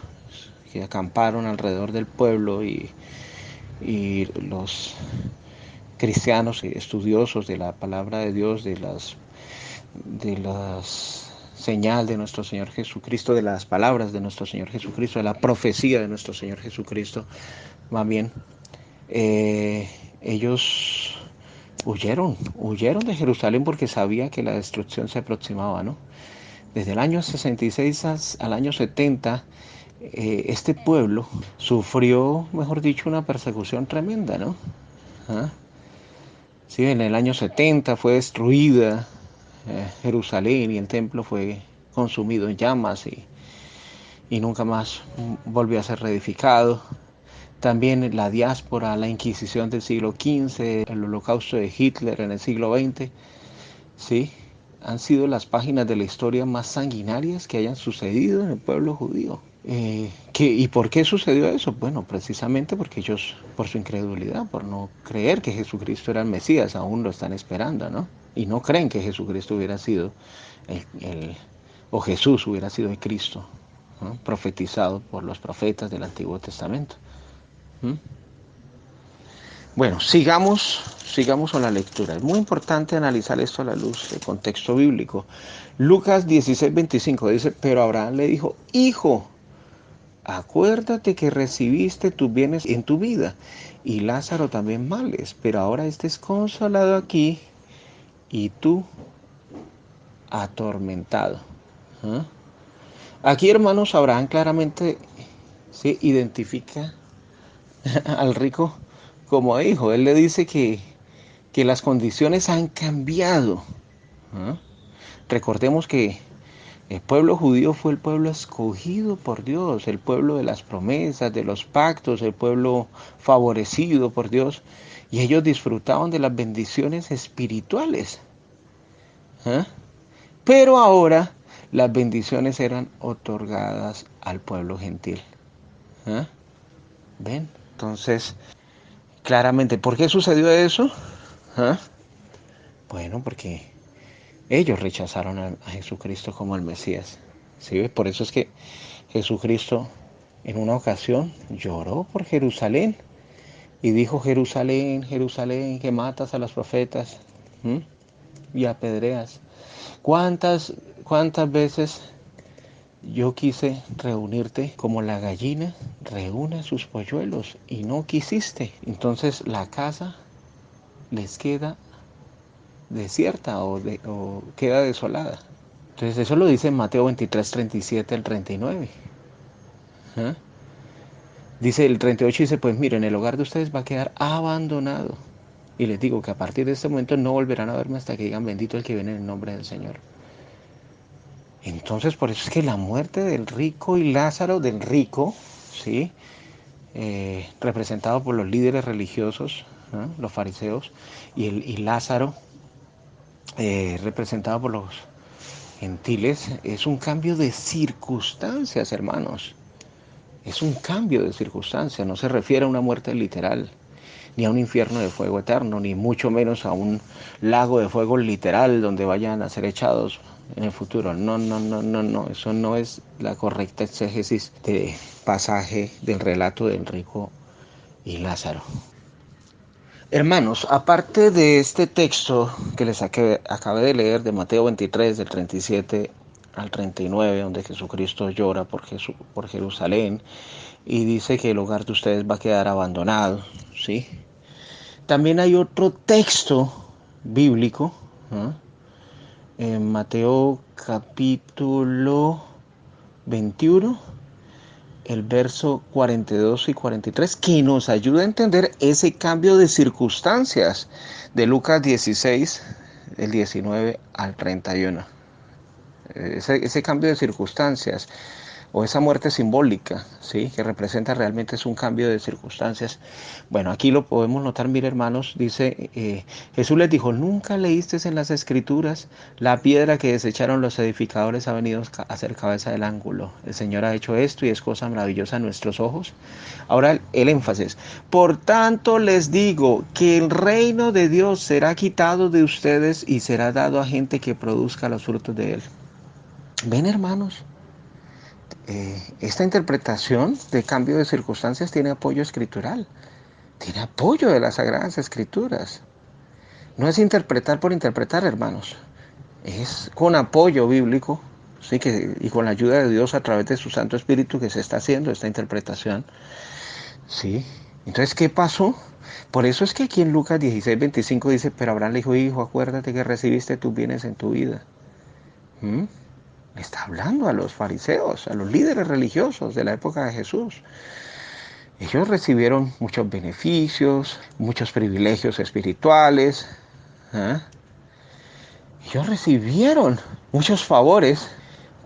que acamparon alrededor del pueblo y los cristianos y estudiosos de la palabra de Dios, de las señal de nuestro Señor Jesucristo, de las palabras de nuestro Señor Jesucristo, de la profecía de nuestro Señor Jesucristo, más bien, ellos huyeron de Jerusalén porque sabía que la destrucción se aproximaba, ¿no? Desde el año 66 al año 70, este pueblo sufrió, mejor dicho, una persecución tremenda, ¿no? ¿Ah? Sí, en el año 70 fue destruida Jerusalén y el templo fue consumido en llamas y nunca más volvió a ser reedificado. También la diáspora, la Inquisición del siglo XV, el holocausto de Hitler en el siglo XX, ¿sí? Han sido las páginas de la historia más sanguinarias que hayan sucedido en el pueblo judío. ¿Y por qué sucedió eso? Bueno, precisamente porque ellos, por su incredulidad, por no creer que Jesucristo era el Mesías, aún lo están esperando, ¿no? Y no creen que Jesucristo hubiera sido o Jesús hubiera sido el Cristo, ¿no? Profetizado por los profetas del Antiguo Testamento. ¿Mm? Bueno, sigamos con la lectura. Es muy importante analizar esto a la luz del contexto bíblico. Lucas 16:25 dice: pero Abraham le dijo: Hijo, acuérdate que recibiste tus bienes en tu vida, y Lázaro también males, pero ahora estés consolado aquí y tú atormentado. ¿Ah? Aquí, hermanos, Abraham claramente se identifica al rico como hijo. Él le dice que las condiciones han cambiado. ¿Ah? Recordemos que el pueblo judío fue el pueblo escogido por Dios, el pueblo de las promesas, de los pactos, el pueblo favorecido por Dios, y ellos disfrutaban de las bendiciones espirituales. ¿Ah? Pero ahora las bendiciones eran otorgadas al pueblo gentil. ¿Ah? ¿Ven? Entonces, claramente, ¿por qué sucedió eso? ¿Ah? Bueno, porque ellos rechazaron a Jesucristo como el Mesías. ¿Sí? Por eso es que Jesucristo en una ocasión lloró por Jerusalén y dijo: Jerusalén, Jerusalén, que matas a los profetas, ¿m? Y apedreas. ¿Cuántas veces yo quise reunirte como la gallina reúne sus polluelos y no quisiste? Entonces la casa les queda desierta o queda desolada. Entonces eso lo dice en Mateo 23, 37 al 39. ¿Ah? Dice el 38, dice: pues miren, el hogar de ustedes va a quedar abandonado. Y les digo que a partir de este momento no volverán a verme hasta que digan: bendito el que viene en el nombre del Señor. Entonces, por eso es que la muerte del rico y Lázaro, del rico, ¿sí? Representado por los líderes religiosos, ¿no? Los fariseos, y Lázaro, representado gentiles es un cambio de circunstancias, hermanos. Es un cambio de circunstancias, no se refiere a una muerte literal, ni a un infierno de fuego eterno, ni mucho menos a un lago de fuego literal donde vayan a ser echados en el futuro. No, no, no, no, no. Eso no es la correcta exégesis de pasaje del relato del rico y Lázaro. Hermanos, aparte de este texto que les acabé de leer de Mateo 23, del 37 al 39, donde Jesucristo llora por Jerusalén y dice que el hogar de ustedes va a quedar abandonado, ¿sí? También hay otro texto bíblico, ¿no? En Mateo capítulo 21, el verso 42 y 43, que nos ayuda a entender ese cambio de circunstancias de Lucas 16, del 19 al 31. Ese cambio de circunstancias o esa muerte simbólica, ¿sí? Que representa realmente es un cambio de circunstancias. Bueno, aquí lo podemos notar, mire hermanos, dice, Jesús les dijo, ¿nunca leíste en las escrituras? La piedra que desecharon los edificadores ha venido a ser cabeza del ángulo. El Señor ha hecho esto y es cosa maravillosa a nuestros ojos. Ahora el énfasis. Por tanto les digo que el reino de Dios será quitado de ustedes y será dado a gente que produzca los frutos de él. ¿Ven, hermanos? Esta interpretación de cambio de circunstancias tiene apoyo escritural, tiene apoyo de las Sagradas Escrituras. No es interpretar por interpretar, hermanos, es con apoyo bíblico, ¿sí? Y con la ayuda de Dios a través de su Santo Espíritu que se está haciendo esta interpretación. ¿Sí? Entonces, ¿qué pasó? Por eso es que aquí en Lucas 16:25 dice, pero Abraham le dijo, hijo, acuérdate que recibiste tus bienes en tu vida. Está hablando a los fariseos, a los líderes religiosos de la época de Jesús. Ellos recibieron muchos beneficios, muchos privilegios espirituales. ¿eh? Ellos recibieron muchos favores,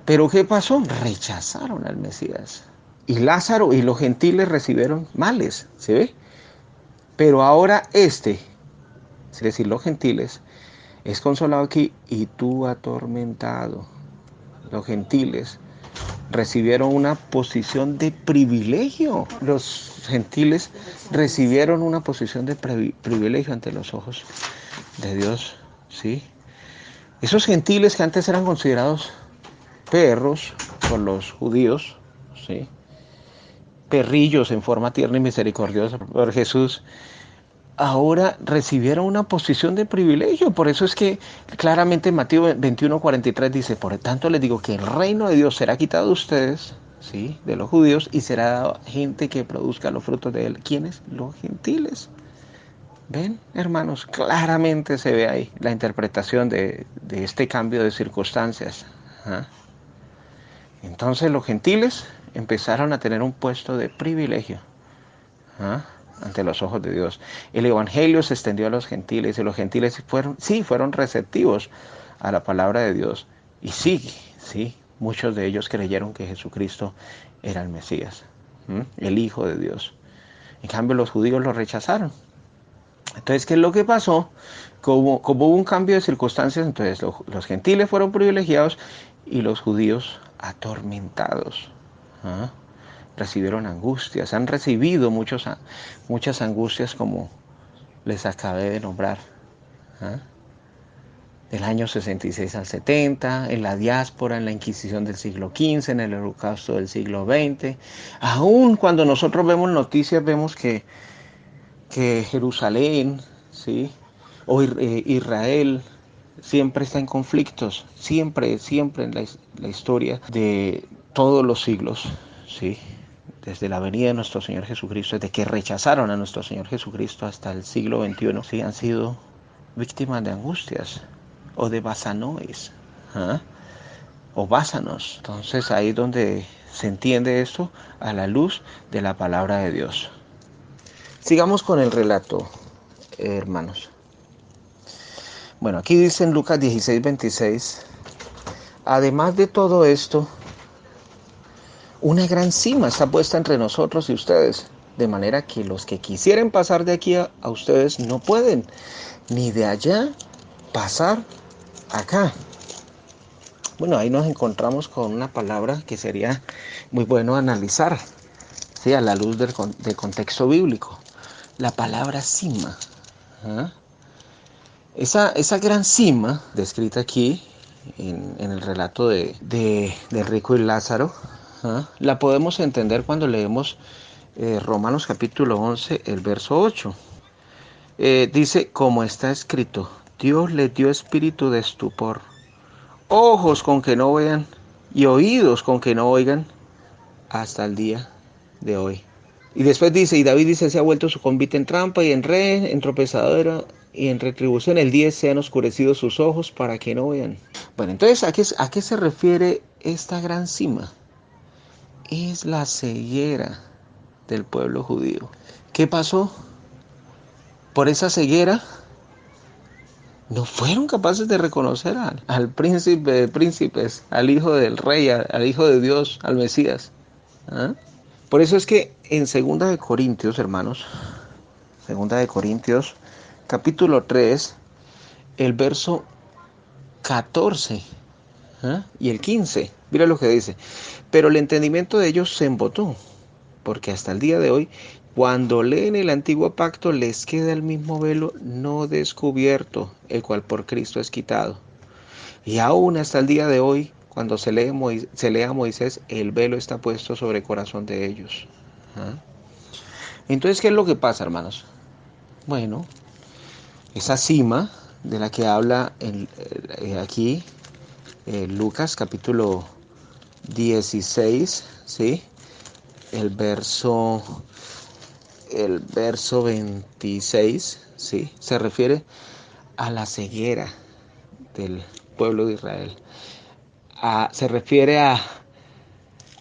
pero ¿qué pasó? Rechazaron al Mesías. Y Lázaro y los gentiles recibieron males, ¿se ve? Pero ahora es decir, los gentiles, es consolado aquí y tú atormentado. Los gentiles recibieron una posición de privilegio. Los gentiles recibieron una posición de privilegio ante los ojos de Dios, ¿sí? Esos gentiles que antes eran considerados perros por los judíos, ¿sí? Perrillos en forma tierna y misericordiosa por Jesús, ahora recibieron una posición de privilegio. Por eso es que claramente Mateo 21:43 dice, por tanto les digo que el reino de Dios será quitado de ustedes, ¿sí? De los judíos, y será dado a gente que produzca los frutos de él. ¿Quiénes? Los gentiles. ¿Ven, hermanos? Claramente se ve ahí la interpretación de este cambio de circunstancias. ¿Ah? Entonces los gentiles empezaron a tener un puesto de privilegio. ¿Ah? Ante los ojos de Dios. El evangelio se extendió a los gentiles y los gentiles fueron receptivos a la palabra de Dios. Y sí, muchos de ellos creyeron que Jesucristo era el Mesías, el Hijo de Dios. En cambio, los judíos lo rechazaron. Entonces, ¿qué es lo que pasó? Como hubo un cambio de circunstancias, entonces los gentiles fueron privilegiados y los judíos atormentados. ¿Ah? Recibieron angustias, han recibido muchas angustias como les acabé de nombrar. ¿Ah? Del año 66 al 70, en la diáspora, en la Inquisición del siglo XV, en el Holocausto del siglo XX. Aún cuando nosotros vemos noticias, vemos que Jerusalén, ¿sí? O Israel siempre está en conflictos, siempre en la historia de todos los siglos, ¿sí? Desde la venida de nuestro Señor Jesucristo, desde que rechazaron a nuestro Señor Jesucristo hasta el siglo XXI, ¿sí? Han sido víctimas de angustias o de basanoes, ¿ah? O básanos. Entonces ahí es donde se entiende esto a la luz de la palabra de Dios. Sigamos con el relato, hermanos. Bueno, aquí dice en Lucas 16:26, además de todo esto, una gran cima está puesta entre nosotros y ustedes, de manera que los que quisieren pasar de aquí a ustedes no pueden, ni de allá pasar acá. Bueno, ahí nos encontramos con una palabra que sería muy bueno analizar, ¿sí? A la luz del contexto bíblico. La palabra cima. ¿Ah? Esa gran cima, descrita aquí en el relato del rico y Lázaro, ¿ah? La podemos entender cuando leemos Romanos capítulo 11, el verso 8. Dice, como está escrito, Dios les dio espíritu de estupor, ojos con que no vean y oídos con que no oigan hasta el día de hoy. Y después dice, y David dice, se ha vuelto su convite en trampa y en red, en tropezadora y en retribución. El día se han oscurecido sus ojos para que no vean. Bueno, entonces, ¿a qué se refiere esta gran cima? Es la ceguera del pueblo judío. ¿Qué pasó? Por esa ceguera no fueron capaces de reconocer al príncipe de príncipes, al hijo del rey, al hijo de Dios, al Mesías. ¿Ah? Por eso es que en Segunda de Corintios, hermanos, Segunda de Corintios, capítulo 3, el verso 14, ¿ah? Y el 15, mira lo que dice. Pero el entendimiento de ellos se embotó, porque hasta el día de hoy, cuando leen el antiguo pacto, les queda el mismo velo no descubierto, el cual por Cristo es quitado. Y aún hasta el día de hoy, cuando se lea a Moisés, el velo está puesto sobre el corazón de ellos. ¿Ah? Entonces, ¿qué es lo que pasa, hermanos? Bueno, esa cima de la que habla aquí Lucas capítulo 16, ¿sí? El verso, el verso 26, ¿sí? Se refiere a la ceguera del pueblo de Israel. Se refiere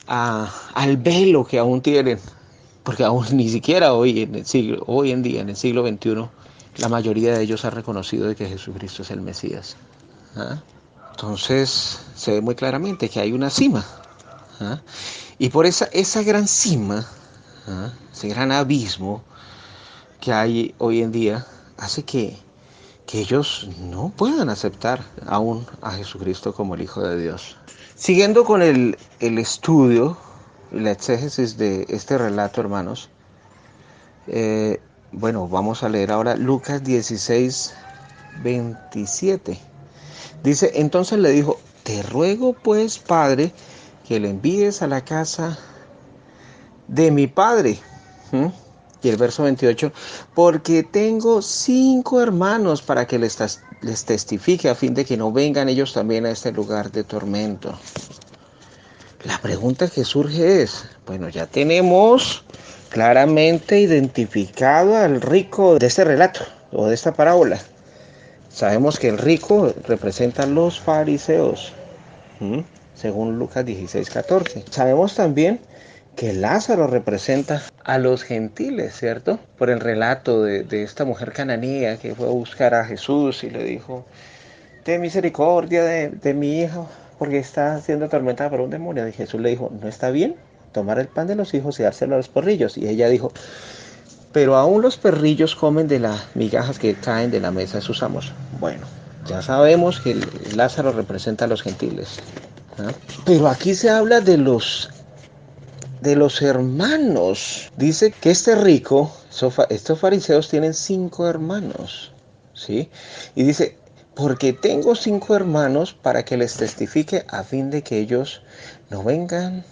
al velo que aún tienen, porque aún ni siquiera hoy en día, en el siglo XXI, la mayoría de ellos ha reconocido de que Jesucristo es el Mesías. ¿Ah? Entonces se ve muy claramente que hay una cima. ¿Ah? Y por esa gran cima, ¿ah? Ese gran abismo que hay hoy en día, hace que ellos no puedan aceptar aún a Jesucristo como el Hijo de Dios. Siguiendo con el estudio y la exégesis de este relato, hermanos, bueno, vamos a leer ahora Lucas 16, 27. Dice, entonces le dijo, te ruego pues, Padre, que le envíes a la casa de mi Padre. ¿Mm? Y el verso 28, porque tengo 5 hermanos para que les testifique a fin de que no vengan ellos también a este lugar de tormento. La pregunta que surge es, bueno, ya tenemos claramente identificado al rico de este relato o de esta parábola. Sabemos que el rico representa a los fariseos, según Lucas 16:14. Sabemos también que Lázaro representa a los gentiles, ¿cierto? Por el relato de esta mujer cananea que fue a buscar a Jesús y le dijo, ten misericordia de mi hijo, porque está siendo atormentada por un demonio. Y Jesús le dijo, ¿no está bien tomar el pan de los hijos y dárselo a los perrillos? Y ella dijo, pero aún los perrillos comen de las migajas que caen de la mesa de sus amos. Bueno, ya sabemos que Lázaro representa a los gentiles, ¿ah? Pero aquí se habla de los hermanos. Dice que este rico, estos fariseos tienen 5 hermanos, ¿sí? Y dice, porque tengo 5 hermanos para que les testifique a fin de que ellos no vengan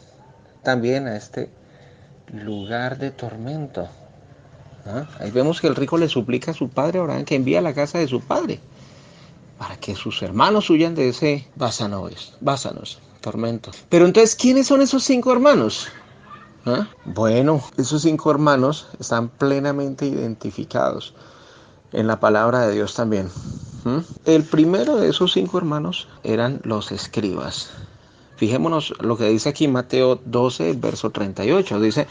también a este lugar de tormento. ¿Ah? Ahí vemos que el rico le suplica a su padre Abraham que envíe a la casa de su padre para que sus hermanos huyan de ese vásanos, tormento. Pero entonces, ¿quiénes son esos 5 hermanos? ¿Ah? Bueno, esos 5 hermanos están plenamente identificados en la palabra de Dios también. El primero de esos 5 hermanos eran los escribas. Fijémonos lo que dice aquí Mateo 12, verso 38. Dice,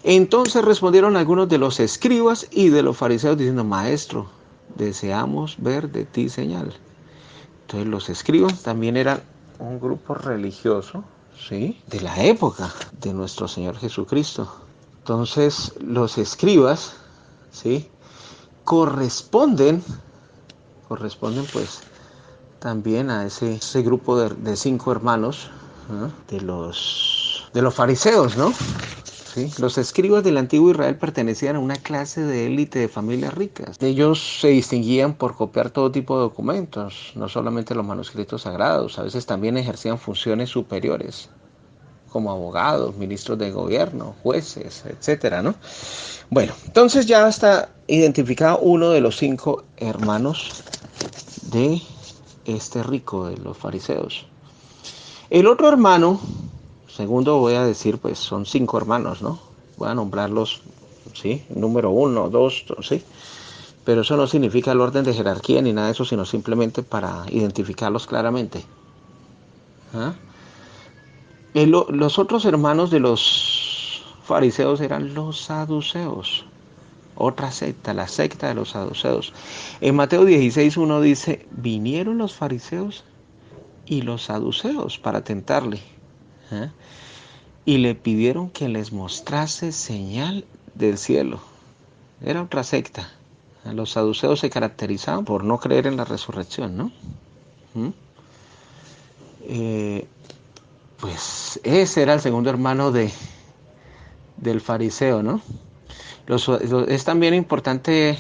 entonces respondieron algunos de los escribas y de los fariseos diciendo, Maestro, deseamos ver de ti señal. Entonces los escribas también eran un grupo religioso, ¿sí? De la época de nuestro Señor Jesucristo. Entonces los escribas, ¿sí? corresponden pues también a ese grupo de 5 hermanos, ¿no? de los fariseos, ¿no? ¿Sí? Los escribas del antiguo Israel pertenecían a una clase de élite de familias ricas. Ellos se distinguían por copiar todo tipo de documentos, no solamente los manuscritos sagrados, a veces también ejercían funciones superiores, como abogados, ministros de gobierno, jueces, etcétera, ¿no? Bueno, entonces ya está identificado uno de los 5 hermanos de este rico, de los fariseos. El otro hermano, segundo voy a decir, pues son 5 hermanos, ¿no? Voy a nombrarlos, ¿sí? Número 1, 2, ¿sí? Pero eso no significa el orden de jerarquía ni nada de eso, sino simplemente para identificarlos claramente. ¿Ah? Los otros hermanos de los fariseos eran los saduceos. Otra secta, la secta de los saduceos. En Mateo 16:1 dice, vinieron los fariseos y los saduceos para tentarle. ¿Eh? Y le pidieron que les mostrase señal del cielo. Era otra secta. Los saduceos se caracterizaban por no creer en la resurrección, ¿no? ¿Mm? Pues ese era el segundo hermano del fariseo, ¿no? Es también importante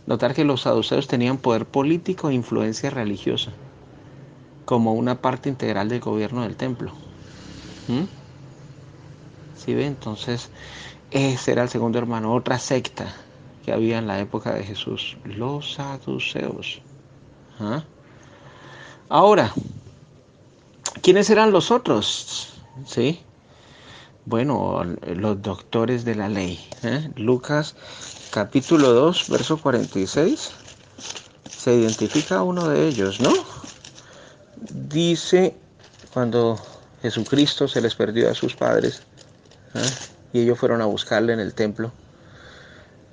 notar que los saduceos tenían poder político e influencia religiosa como una parte integral del gobierno del templo. ¿Mm? ¿Sí ve? Entonces, ese era el segundo hermano, otra secta que había en la época de Jesús, los saduceos. ¿Ah? Ahora, ¿quiénes eran los otros? ¿Sí? Bueno, los doctores de la ley. Lucas capítulo 2, verso 46. Se identifica uno de ellos, ¿no? Dice, cuando Jesucristo se les perdió a sus padres, ¿eh? y ellos fueron a buscarle en el templo.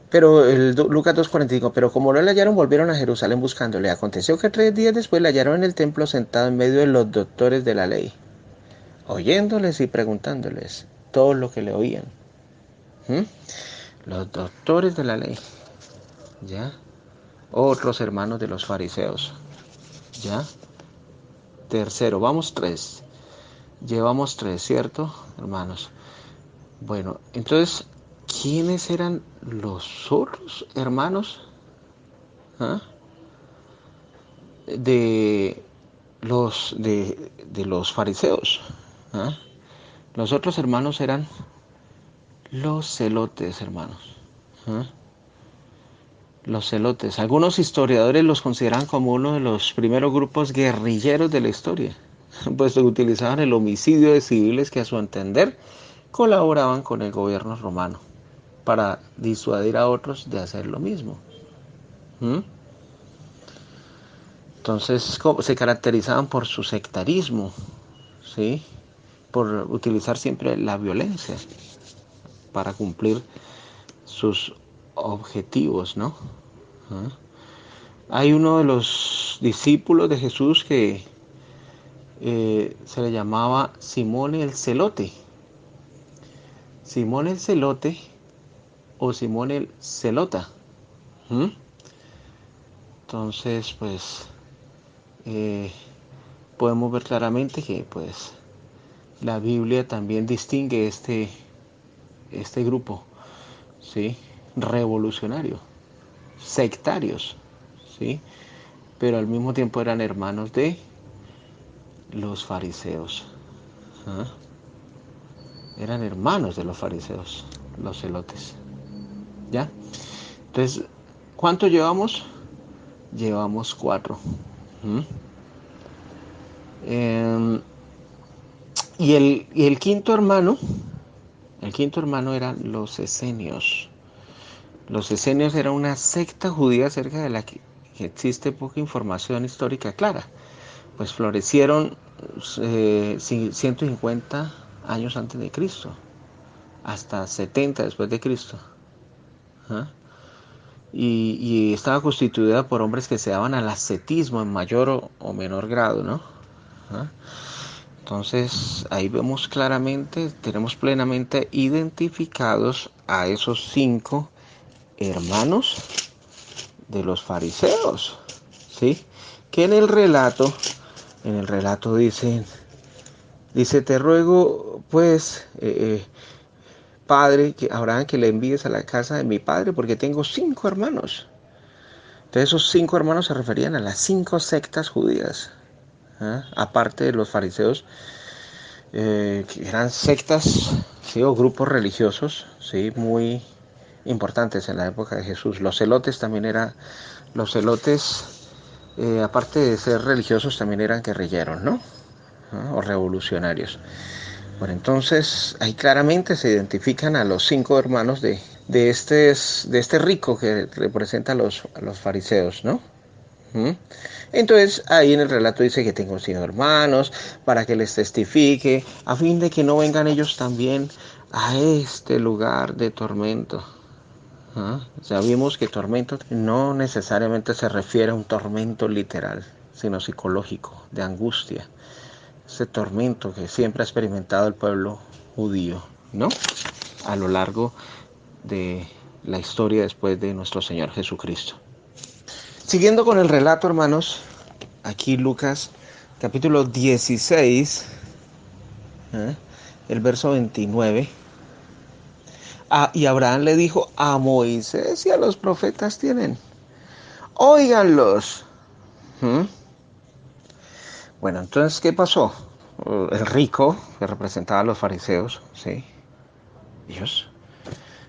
Pero Lucas 2:45, pero como no le hallaron, volvieron a Jerusalén buscándole. Aconteció que 3 días después le hallaron en el templo sentado en medio de los doctores de la ley, oyéndoles y preguntándoles todo lo que le oían. ¿Mm? Los doctores de la ley, ¿ya? Otros hermanos de los fariseos, ¿ya? Tercero, vamos 3. Llevamos 3, ¿cierto, hermanos? Bueno, entonces, ¿quiénes eran los otros hermanos? ¿Ah? De los fariseos. ¿Ah? Los otros hermanos eran los celotes, hermanos. ¿Ah? Los celotes. Algunos historiadores los consideran como uno de los primeros grupos guerrilleros de la historia, pues utilizaban el homicidio de civiles que a su entender colaboraban con el gobierno romano para disuadir a otros de hacer lo mismo. ¿Mm? Entonces se caracterizaban por su sectarismo, ¿sí? Por utilizar siempre la violencia para cumplir sus objetivos, ¿no? ¿Ah? Hay uno de los discípulos de Jesús que se le llamaba Simón el Celote. Simón el Celote o Simón el Celota. ¿Mm? Entonces, pues, podemos ver claramente que, pues, la Biblia también distingue este grupo, ¿sí? Revolucionario, sectarios, ¿sí? Pero al mismo tiempo eran hermanos de los fariseos. ¿Ah? Eran hermanos de los fariseos, los celotes. ¿Ya? Entonces, ¿cuánto llevamos? Llevamos 4. ¿Mm? Y el quinto hermano eran los esenios. Los esenios era una secta judía acerca de la que existe poca información histórica clara. Pues florecieron 150 años antes de Cristo, hasta 70 después de Cristo. ¿Ah? Y estaba constituida por hombres que se daban al ascetismo en mayor o menor grado, ¿no? ¿Ah? Entonces ahí vemos claramente, tenemos plenamente identificados a esos 5 hermanos de los fariseos, ¿sí? que en el relato dice, te ruego pues, padre, que Abraham, que le envíes a la casa de mi padre, porque tengo 5 hermanos. Entonces esos 5 hermanos se referían a las 5 sectas judías, ¿ah? Aparte de los fariseos, que eran sectas, ¿sí? O grupos religiosos, ¿sí? Muy importantes en la época de Jesús. Los celotes, aparte de ser religiosos, también eran guerrilleros, ¿no? ¿Ah? O revolucionarios. Bueno, entonces ahí claramente se identifican a los 5 hermanos de este rico que representa a los fariseos, ¿no? ¿Mm? Entonces ahí en el relato dice que tengo 5 hermanos para que les testifique, a fin de que no vengan ellos también a este lugar de tormento. ¿Ah? Ya vimos que tormento no necesariamente se refiere a un tormento literal, sino psicológico, de angustia. Ese tormento que siempre ha experimentado el pueblo judío, ¿no? A lo largo de la historia después de nuestro Señor Jesucristo. Siguiendo con el relato, hermanos, aquí Lucas capítulo 16, el verso 29. Y Abraham le dijo, a Moisés y a los profetas tienen, óiganlos. ¿Mm? Bueno, entonces, ¿qué pasó? El rico, que representaba a los fariseos, ¿sí? Ellos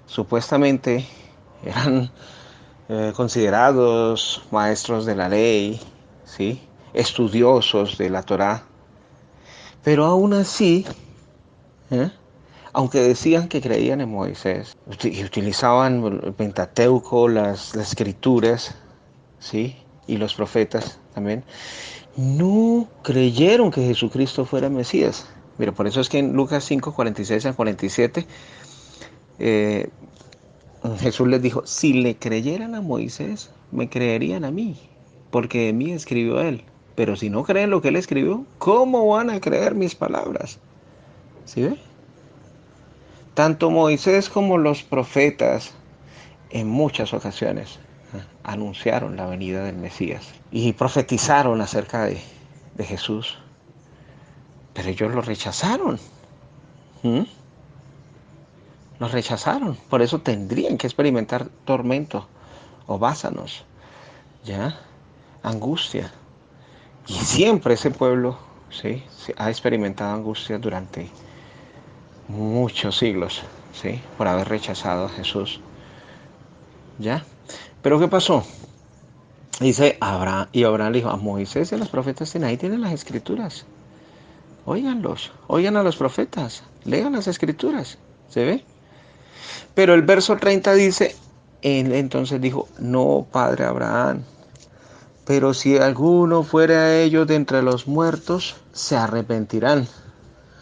supuestamente eran considerados maestros de la ley, ¿sí? Estudiosos de la Torá, pero aún así, ¿eh? Aunque decían que creían en Moisés y utilizaban el Pentateuco, las escrituras, ¿sí? Y los profetas también, no creyeron que Jesucristo fuera el Mesías. Mira, por eso es que en Lucas 5, 46 al 47, eh, Jesús les dijo, si le creyeran a Moisés, me creerían a mí, porque de mí escribió él. Pero si no creen lo que él escribió, ¿cómo van a creer mis palabras? ¿Sí ve? Tanto Moisés como los profetas en muchas ocasiones anunciaron la venida del Mesías y profetizaron acerca de Jesús, pero ellos lo rechazaron. ¿Mm? Lo rechazaron, por eso tendrían que experimentar tormento o básanos, ¿ya? Angustia. Y siempre ese pueblo, ¿sí? Ha experimentado angustia durante muchos siglos, ¿sí? Por haber rechazado a Jesús, ¿ya? Pero ¿qué pasó? Dice Abraham, y Abraham le dijo a Moisés y a los profetas, ahí tienen las escrituras. Óiganlos, oigan a los profetas, lean las escrituras, ¿se ve? Pero el verso 30 dice, él entonces dijo, no, padre Abraham, pero si alguno fuere a ellos de entre los muertos, se arrepentirán.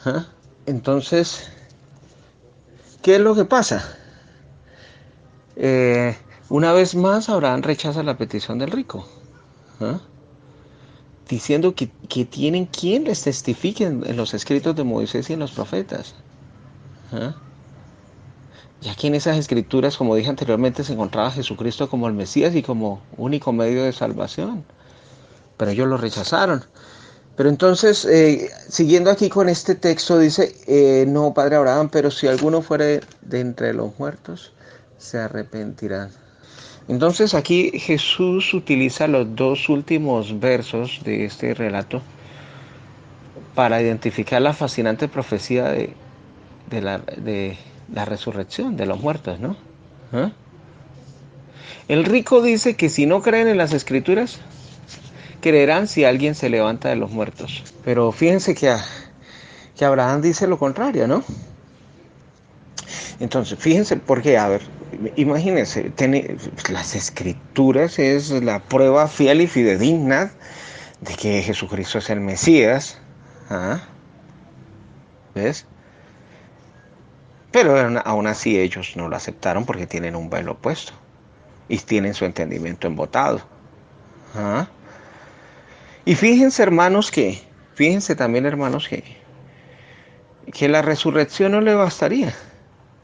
¿Ah? Entonces, ¿qué es lo que pasa? Una vez más, Abraham rechaza la petición del rico, ¿ah? Diciendo que tienen quien les testifique en los escritos de Moisés y en los profetas. ¿Ah? Ya que en esas escrituras, como dije anteriormente, se encontraba Jesucristo como el Mesías y como único medio de salvación. Pero ellos lo rechazaron. Pero entonces, siguiendo aquí con este texto, dice, no, padre Abraham, pero si alguno fuere de entre los muertos, se arrepentirán. Entonces aquí Jesús utiliza los 2 últimos versos de este relato para identificar la fascinante profecía de la resurrección de los muertos, ¿no? ¿Ah? El rico dice que si no creen en las escrituras, creerán si alguien se levanta de los muertos. Pero fíjense que Abraham dice lo contrario, ¿no? Entonces, fíjense, porque, a ver, imagínense, las escrituras es la prueba fiel y fidedigna de que Jesucristo es el Mesías. ¿Ah? ¿Ves? Pero aún así ellos no lo aceptaron porque tienen un velo puesto y tienen su entendimiento embotado. ¿Ah? Y fíjense también, hermanos, que la resurrección no le bastaría.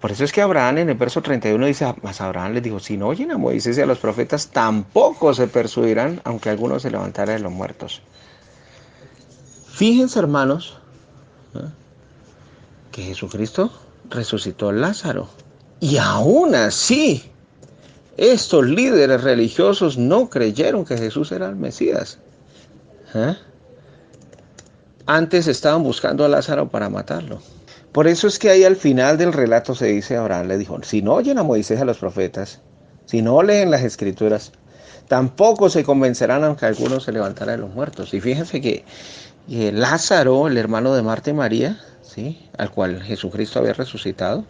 Por eso es que Abraham en el verso 31 dice, mas Abraham les dijo, si no oyen a Moisés y a los profetas, tampoco se persuadirán, aunque alguno se levantara de los muertos. Fíjense, hermanos, que Jesucristo resucitó a Lázaro. Y aún así, estos líderes religiosos no creyeron que Jesús era el Mesías. ¿Eh? Antes estaban buscando a Lázaro para matarlo. Por eso es que ahí al final del relato se dice, Abraham le dijo, si no oyen a Moisés y a los profetas, si no leen las escrituras, tampoco se convencerán aunque alguno se levantara de los muertos. Y fíjense que Lázaro, el hermano de Marta y María, ¿sí?, al cual Jesucristo había resucitado,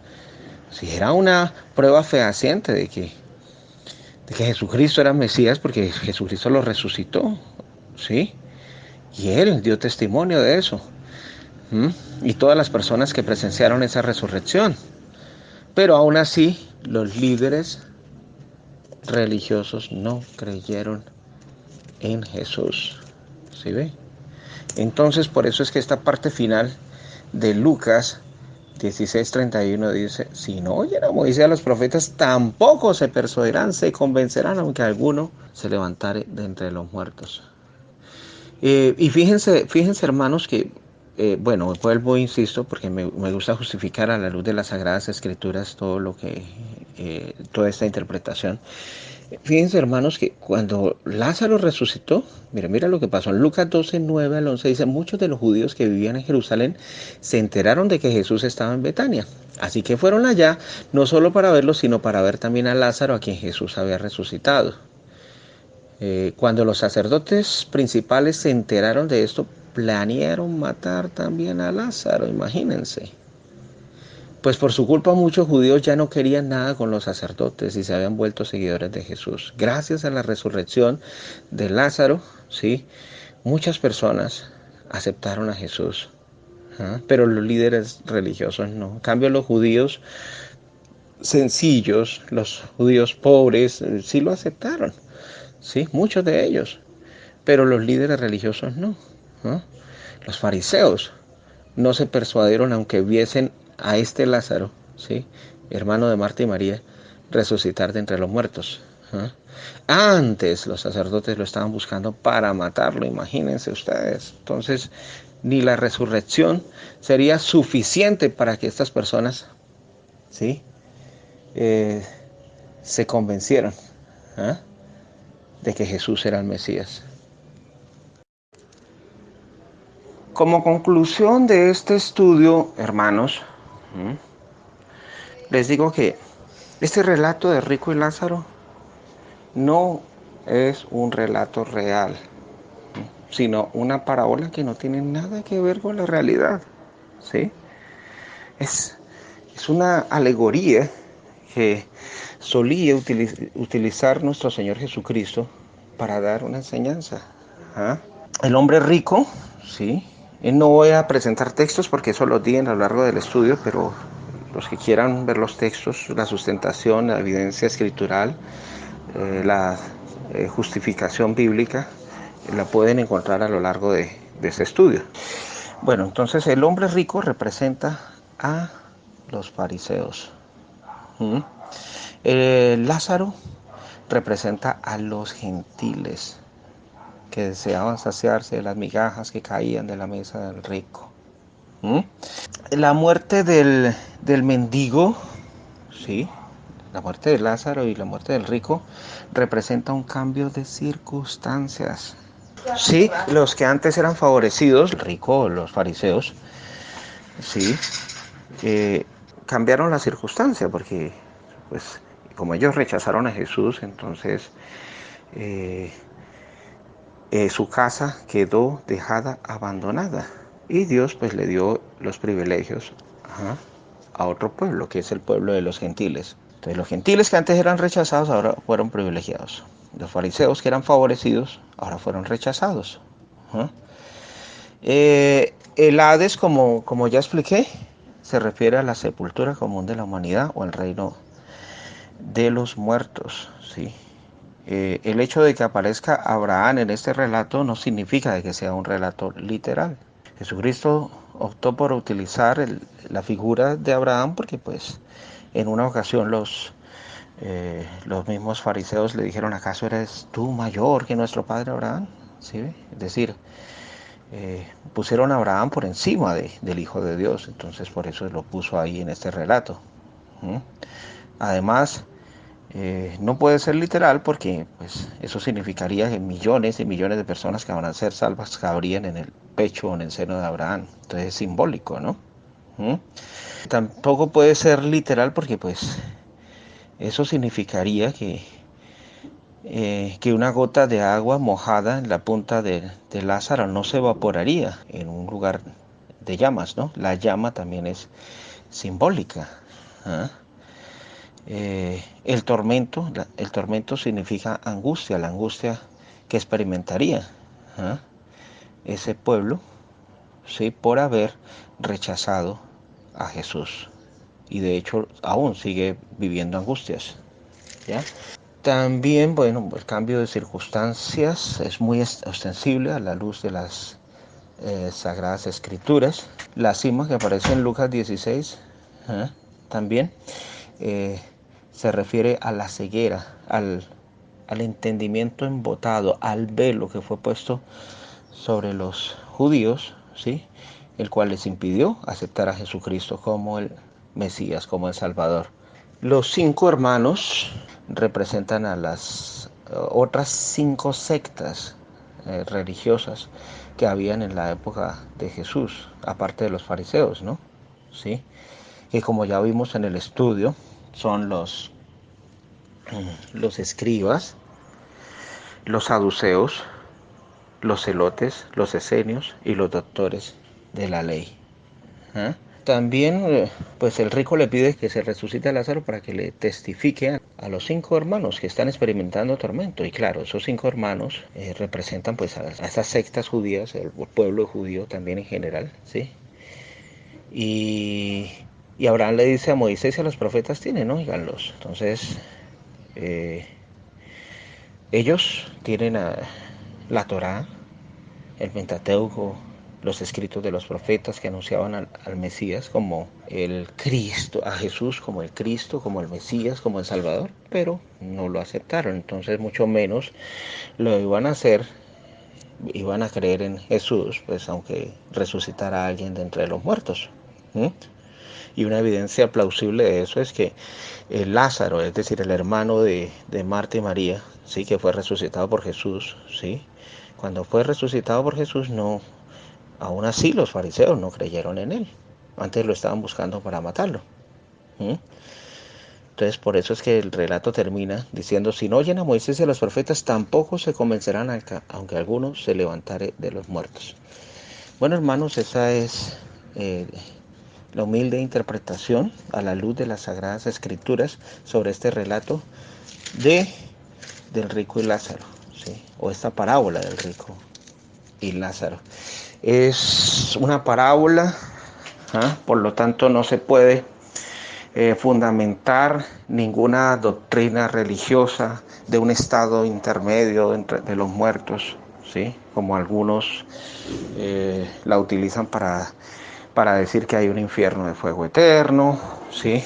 sí, era una prueba fehaciente de que Jesucristo era Mesías, porque Jesucristo lo resucitó, ¿sí? Y él dio testimonio de eso. ¿Mm? Y todas las personas que presenciaron esa resurrección. Pero aún así, los líderes religiosos no creyeron en Jesús. ¿Sí ve? Entonces, por eso es que esta parte final de Lucas 16:31 dice, si no oyen a Moisés y a los profetas, tampoco se persuadirán, se convencerán, aunque alguno se levantare de entre los muertos. Y fíjense hermanos que, bueno, vuelvo, insisto, porque me gusta justificar a la luz de las Sagradas Escrituras todo lo que, toda esta interpretación. Fíjense hermanos que cuando Lázaro resucitó, mira lo que pasó en Lucas 12:9-11, dice, muchos de los judíos que vivían en Jerusalén se enteraron de que Jesús estaba en Betania. Así que fueron allá, no solo para verlo, sino para ver también a Lázaro, a quien Jesús había resucitado. Cuando los sacerdotes principales se enteraron de esto, planearon matar también a Lázaro, imagínense. Pues por su culpa muchos judíos ya no querían nada con los sacerdotes y se habían vuelto seguidores de Jesús. Gracias a la resurrección de Lázaro, ¿sí?, muchas personas aceptaron a Jesús, pero los líderes religiosos no. En cambio, los judíos sencillos, los judíos pobres, sí lo aceptaron, ¿sí?, muchos de ellos, pero los líderes religiosos no. Los fariseos no se persuadieron aunque viesen a este Lázaro, ¿sí?, hermano de Marta y María, resucitar de entre los muertos. Antes los sacerdotes lo estaban buscando para matarlo, imagínense ustedes. Entonces, ni la resurrección sería suficiente para que estas personas, ¿sí?, se convencieron de que Jesús era el Mesías. Como conclusión de este estudio, hermanos, les digo que este relato de Rico y Lázaro no es un relato real, sino una parábola que no tiene nada que ver con la realidad, ¿sí? Es una alegoría que solía utilizar nuestro Señor Jesucristo para dar una enseñanza. El hombre rico, ¿sí? No voy a presentar textos porque eso los di a lo largo del estudio, pero los que quieran ver los textos, la sustentación, la evidencia escritural, la justificación bíblica, la pueden encontrar a lo largo de este estudio. Bueno, entonces el hombre rico representa a los fariseos. Lázaro representa a los gentiles que deseaban saciarse de las migajas que caían de la mesa del rico. La muerte del mendigo, ¿sí?, la muerte de Lázaro y la muerte del rico representa un cambio de circunstancias. Sí, los que antes eran favorecidos, el rico, los fariseos, sí, cambiaron la circunstancia porque, pues, como ellos rechazaron a Jesús, entonces su casa quedó dejada abandonada y Dios pues le dio los privilegios a otro pueblo, que es el pueblo de los gentiles. Entonces los gentiles que antes eran rechazados ahora fueron privilegiados. Los fariseos que eran favorecidos ahora fueron rechazados. El Hades, como ya expliqué, se refiere a la sepultura común de la humanidad o el reino de los muertos, ¿sí? El hecho de que aparezca Abraham en este relato no significa de que sea un relato literal. Jesucristo optó por utilizar la figura de Abraham porque pues En una ocasión los mismos fariseos le dijeron, ¿acaso eres tú mayor que nuestro padre Abraham? ¿Sí? Es decir, pusieron a Abraham por encima del Hijo de Dios, entonces por eso lo puso ahí en este relato. ¿Mm? Además, no puede ser literal porque pues, eso significaría que millones y millones de personas que van a ser salvas cabrían en el pecho o en el seno de Abraham. Entonces es simbólico, ¿no? ¿Mm? Tampoco puede ser literal porque pues eso significaría que una gota de agua mojada en la punta de Lázaro no se evaporaría en un lugar de llamas, ¿no? La llama también es simbólica. ¿Ah? El tormento significa angustia, la angustia que experimentaría ¿ah? ese pueblo, ¿sí? Por haber rechazado a Jesús. Y de hecho aún sigue viviendo angustias. ¿Ya? También, bueno, el cambio de circunstancias es muy ostensible a la luz de las Sagradas Escrituras. La cima que aparece en Lucas 16 también eh, se refiere a la ceguera, al entendimiento embotado, al velo que fue puesto sobre los judíos, ¿sí? El cual les impidió aceptar a Jesucristo como el Mesías, como el Salvador. Los 5 hermanos representan a las otras 5 sectas religiosas que habían en la época de Jesús, aparte de los fariseos, ¿no? ¿Sí? Que como ya vimos en el estudio, son los escribas, los saduceos, los celotes, los esenios y los doctores de la ley. ¿Ah? También, pues el rico le pide que se resucite a Lázaro para que le testifique a los 5 hermanos que están experimentando tormento. Y claro, esos 5 hermanos representan pues a esas sectas judías, el pueblo judío también en general, ¿sí? Y, y Abraham le dice a Moisés y a los profetas tienen, óiganlos. Entonces, eh, ellos tienen la Torá, el Pentateuco, los escritos de los profetas que anunciaban al Mesías como el Cristo, a Jesús como el Cristo, como el Mesías, como el Salvador, pero no lo aceptaron. Entonces mucho menos lo iban a hacer, iban a creer en Jesús, pues aunque resucitara a alguien de entre los muertos. ¿Mm? Y una evidencia plausible de eso es que Lázaro, es decir, el hermano de Marta y María, sí, que fue resucitado por Jesús, sí, cuando fue resucitado por Jesús, no, aún así los fariseos no creyeron en él. Antes lo estaban buscando para matarlo. ¿Mm? Entonces por eso es que el relato termina diciendo, si no oyen a Moisés y a los profetas, tampoco se convencerán, aunque alguno se levantare de los muertos. Bueno, hermanos, esa es la humilde interpretación a la luz de las Sagradas Escrituras sobre este relato del rico y Lázaro, ¿sí? O esta parábola del rico y Lázaro. Es una parábola, por lo tanto no se puede fundamentar ninguna doctrina religiosa de un estado intermedio de los muertos, ¿sí? Como algunos la utilizan para decir que hay un infierno de fuego eterno, ¿sí?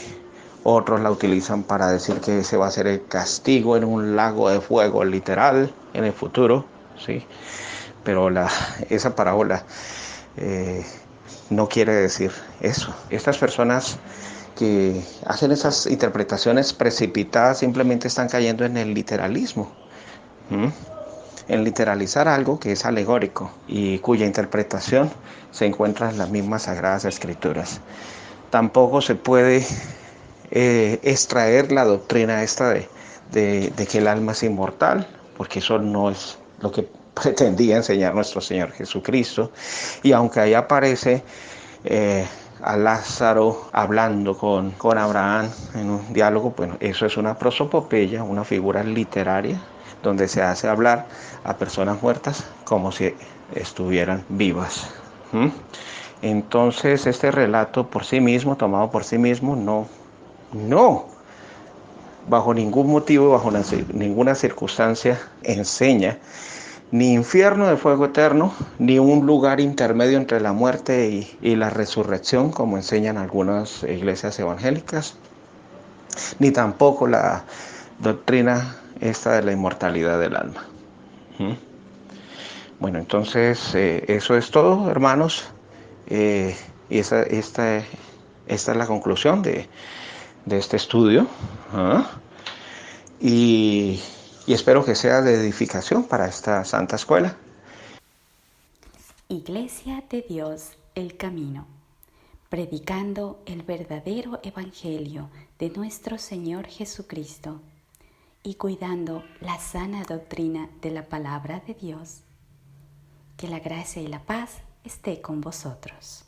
Otros la utilizan para decir que ese va a ser el castigo en un lago de fuego literal en el futuro, ¿sí? Pero esa parábola no quiere decir eso. Estas personas que hacen esas interpretaciones precipitadas simplemente están cayendo en el literalismo, en literalizar algo que es alegórico y cuya interpretación se encuentra en las mismas Sagradas Escrituras. Tampoco se puede extraer la doctrina esta de que el alma es inmortal, porque eso no es lo que pretendía enseñar nuestro Señor Jesucristo. Y aunque ahí aparece a Lázaro hablando con Abraham en un diálogo, bueno, eso es una prosopopeya, una figura literaria, donde se hace hablar a personas muertas como si estuvieran vivas. Entonces este relato por sí mismo, tomado por sí mismo, no, bajo ningún motivo, bajo ninguna circunstancia enseña ni infierno de fuego eterno, ni un lugar intermedio entre la muerte y la resurrección, como enseñan algunas iglesias evangélicas, ni tampoco la doctrina esta de la inmortalidad del alma. ¿Mm? Bueno, entonces eso es todo, hermanos. Y esta es la conclusión de este estudio. ¿Ah? Y espero que sea de edificación para esta santa escuela. Iglesia de Dios, el camino, predicando el verdadero evangelio de nuestro Señor Jesucristo y cuidando la sana doctrina de la palabra de Dios. Que la gracia y la paz esté con vosotros.